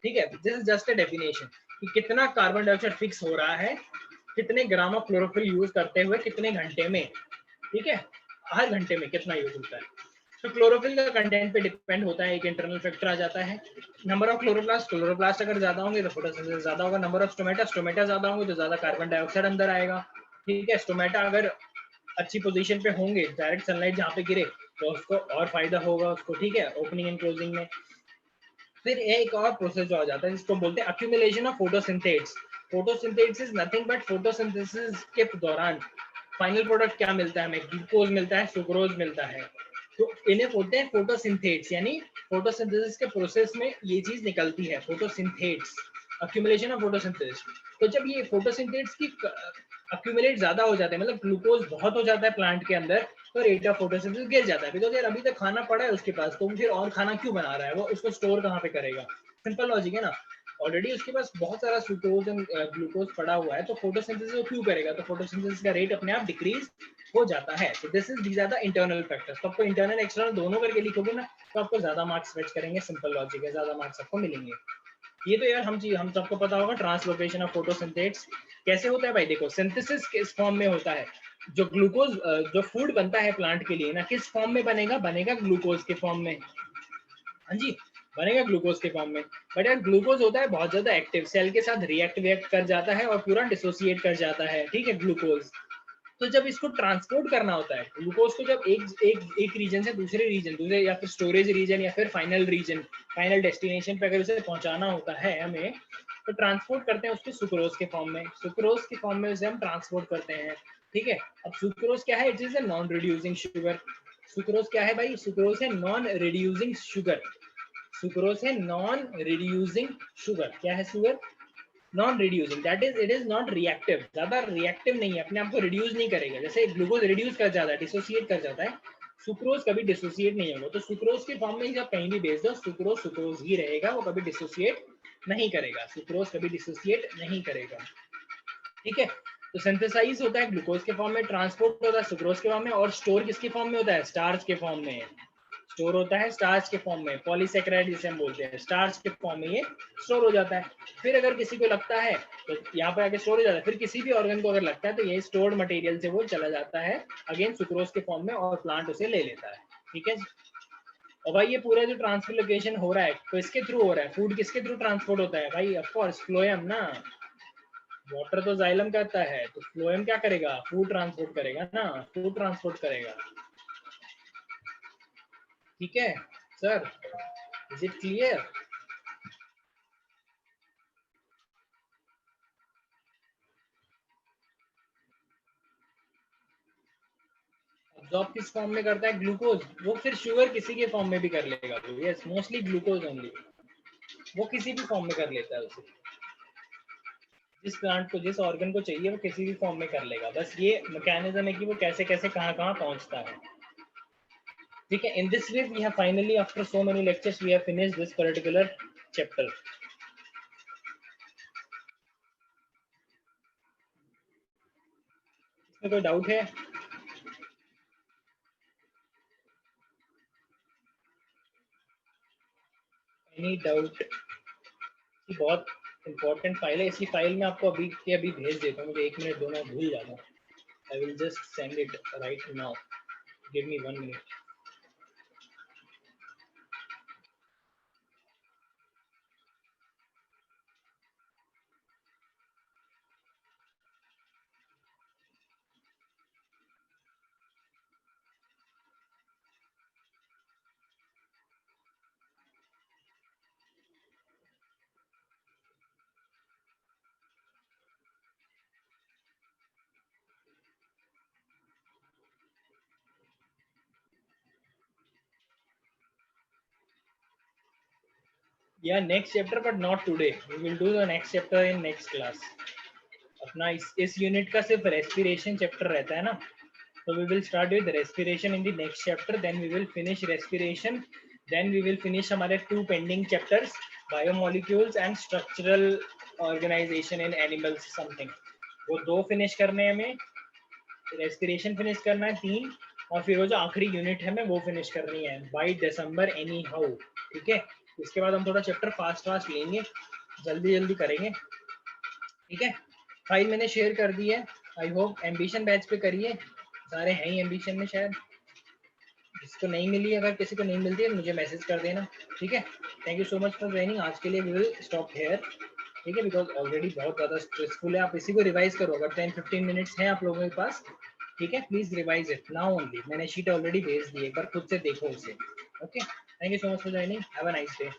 ठीक है, this is just a definition कि कितना कार्बन डाइऑक्साइड फिक्स हो रहा है कितने ग्राम ऑफ क्लोरोफिल यूज करते हुए कितने घंटे में। ठीक है, हर घंटे में कितना यूज होता है। तो क्लोरोफिल का कंटेंट पे डिपेंड होता है, एक इंटरनल फैक्टर आ जाता है। नंबर ऑफ क्लोरोप्लास्ट, क्लोरोप्लास्ट अगर ज्यादा होंगे तो फोटोसिंथेसिस ज्यादा होगा। नंबर ऑफ स्टोमेटा, स्टोमेटा ज्यादा होंगे तो ज्यादा कार्बन डाइऑक्साइड अंदर आएगा। ठीक है, स्टोमेटा अगर अच्छी पोजीशन पे होंगे, डायरेक्ट सनलाइट जहाँ पे गिरे तो उसको और फायदा होगा उसको। ठीक है, ओपनिंग एंड क्लोजिंग में। फिर एक और प्रोसेस जो आ जाता है जिसको बोलते हैं accumulation of photosynthates. Photosynthesis is nothing but photosynthesis के दौरान फाइनल प्रोडक्ट क्या मिलता है हमें? ग्लूकोज मिलता है, सुक्रोज मिलता है। तो इन्हें बोलते हैं फोटोसिंथेट्स, यानी फोटोसिंथेसिस के प्रोसेस में ये चीज निकलती है, फोटोसिंथेट्स, अक्यूमुलेशन ऑफ फोटोसिंथेसिस। तो जब ये फोटोसिंथेट्स की अक्यूमुलेट ज्यादा हो जाते हैं, मतलब ग्लूकोज बहुत हो जाता है प्लांट के अंदर, तो रेट ऑफ फोटोसिंथेसिस गिर जाता है। बिकॉज यार अभी तक खाना पड़ा है उसके पास, तो फिर और खाना क्यों बना रहा है? वो उसको स्टोर कहाँ पे करेगा? सिंपल लॉजिक है ना। ऑलरेडी उसके पास बहुत सारा सुक्रोज एंड ग्लूकोज पड़ा हुआ है, तो फोटोसिंथेसिस वो क्यों करेगा? तो फोटोसिंथेसिस का रेट अपने आप डिक्रीज हो जाता है। तो this is these are the internal factors. तो आपको इंटरनल एक्सटर्नल दोनों करके लिखोगे ना, तो आपको ज्यादा मार्क्स फेच करेंगे। सिंपल लॉजिक है, ज्यादा मार्क्स आपको मिलेंगे। ये तो यार हम सबको पता होगा। ट्रांसलोकेशन ऑफ फोटोसिंथेट्स कैसे होता है भाई? देखो, सिंथेसिस किस फॉर्म में होता है? जो ग्लूकोज जो फूड बनता है प्लांट के लिए ना, किस फॉर्म में बनेगा? बनेगा ग्लूकोज के फॉर्म में। हाँ जी, बनेगा ग्लूकोज के फॉर्म में। बट यार ग्लूकोज होता है बहुत ज्यादा एक्टिव, सेल के साथ रिएक्ट कर जाता है और पूरा डिसोसिएट कर जाता है, ठीक है, ग्लूकोज। तो जब इसको ट्रांसपोर्ट करना होता है ग्लूकोज को, जब एक रीजन से दूसरे या फिर स्टोरेज रीजन या फिर फाइनल डेस्टिनेशन पे अगर उसे पहुंचाना होता है हमें, तो ट्रांसपोर्ट करते हैं उसके सुक्रोज के फॉर्म में। सुक्रोज के फॉर्म में उसे हम ट्रांसपोर्ट करते हैं, ठीक है। अब सुक्रोज क्या है? It is a non reducing sugar. Sucrose क्या है भाई? सुक्रोज है नॉन रिड्यूसिंग शुगर। सुक्रोज है नॉन रिड्यूसिंग शुगर। क्या है sugar? Non reducing, that is it is not reactive. ज्यादा रिएक्टिव नहीं है, अपने आप को रिड्यूस नहीं करेगा। जैसे ग्लूकोज रिड्यूस कर जाता है, डिसोसिएट कर जाता है, सुक्रोज कभी डिसोसिएट नहीं होगा। तो सुक्रोज के फॉर्म में जब कहीं भी भेज दो, सुक्रोज सुक्रोज ही रहेगा, वो कभी डिसोसिएट नहीं करेगा। सुक्रोज कभी डिसोसिएट नहीं करेगा, ठीक है। तो सिंथेसाइज होता है ग्लूकोज के फॉर्म में, ट्रांसपोर्ट होता है सुक्रोज के फॉर्म में, और स्टोर किसके फॉर्म में होता है? स्टार्च के फॉर्म में। स्टोर होता है स्टार्च के फॉर्म में, पॉलीसेकेराइड जिसे हम बोलते हैं, स्टार्च के फॉर्म में ये स्टोर हो जाता है। फिर अगर किसी को लगता है तो यहाँ पर आके स्टोर हो जाता है। फिर किसी भी ऑर्गन को अगर लगता है तो ये स्टोर्ड मटेरियल से वो चला जाता है अगेन सुक्रोज के फॉर्म में, और प्लांट उसे ले लेता है, ठीक है। और भाई ये पूरा जो ट्रांसलोकेशन हो रहा है तो इसके थ्रू हो रहा है। फूड किसके थ्रू ट्रांसपोर्ट होता है भाई? ऑफ कोर्स फ्लोएम ना। वाटर तो जाइलम करता है, तो फ्लोएम क्या करेगा? फूड ट्रांसपोर्ट करेगा ना, फूड ट्रांसपोर्ट करेगा, ठीक है sir. Is it clear? Absorb किस फॉर्म में करता है? ग्लूकोज। वो फिर शुगर किसी के फॉर्म में भी कर लेगा। तो यस, मोस्टली ग्लूकोज ओनली। वो किसी भी फॉर्म में कर लेता है उसे। जिस प्लांट को, जिस ऑर्गन को चाहिए, वो किसी भी फॉर्म में कर लेगा। बस ये मैकेनिज्म है कि वो कैसे कैसे कहाँ कहाँ पहुंचता है, ठीक है। In this way we have finally after so many lectures we have finished this particular chapter. इसमें कोई डाउट है? Any doubt? बहुत इंपॉर्टेंट फाइल है, इसी फाइल में आपको अभी के अभी भेज देता हूँ। मुझे 1 मिनट दो, मैं भूल जाता हूँ। I will just send it right now, give me 1 minute. Yeah, next chapter but not today. We will do the next chapter in next class. अपना इस यूनिट का सिर्फ रेस्पिरेशन चैप्टर रहता है ना, तो we will start with respiration in the next chapter, then we will finish respiration, then we will finish हमारे 2 pending chapters, biomolecules and structural organization in animals something. वो 2 फिनिश करने हैं हमें, रेस्पिरेशन फिनिश करना है 3, और फिर वो जो आखिरी यूनिट है हमें वो फिनिश करनी है बाय दिसंबर एनी हाउ, ठीक है। इसके बाद हम थोड़ा चैप्टर फास्ट लेंगे, जल्दी करेंगे, ठीक है। फाइल मैंने शेयर कर दी है। आई होप एम्बिशन बैच पे करिए, सारे हैं ही एम्बिशन में शायद। जिसको नहीं मिली, अगर किसी को नहीं मिलती है मुझे मैसेज कर देना, ठीक है। Thank you so much for joining. आज के लिए वी विल स्टॉप हेयर, ठीक है, बिकॉज ऑलरेडी बहुत ज़्यादा स्ट्रेसफुल है। आप इसी को रिवाइज करो, अगर 10-15 मिनट्स हैं आप लोगों के पास, ठीक है, please revise it now only. मैंने शीट ऑलरेडी भेज दी है, एक बार खुद से देखो उसे, okay. Thank you so much for joining, have a nice day.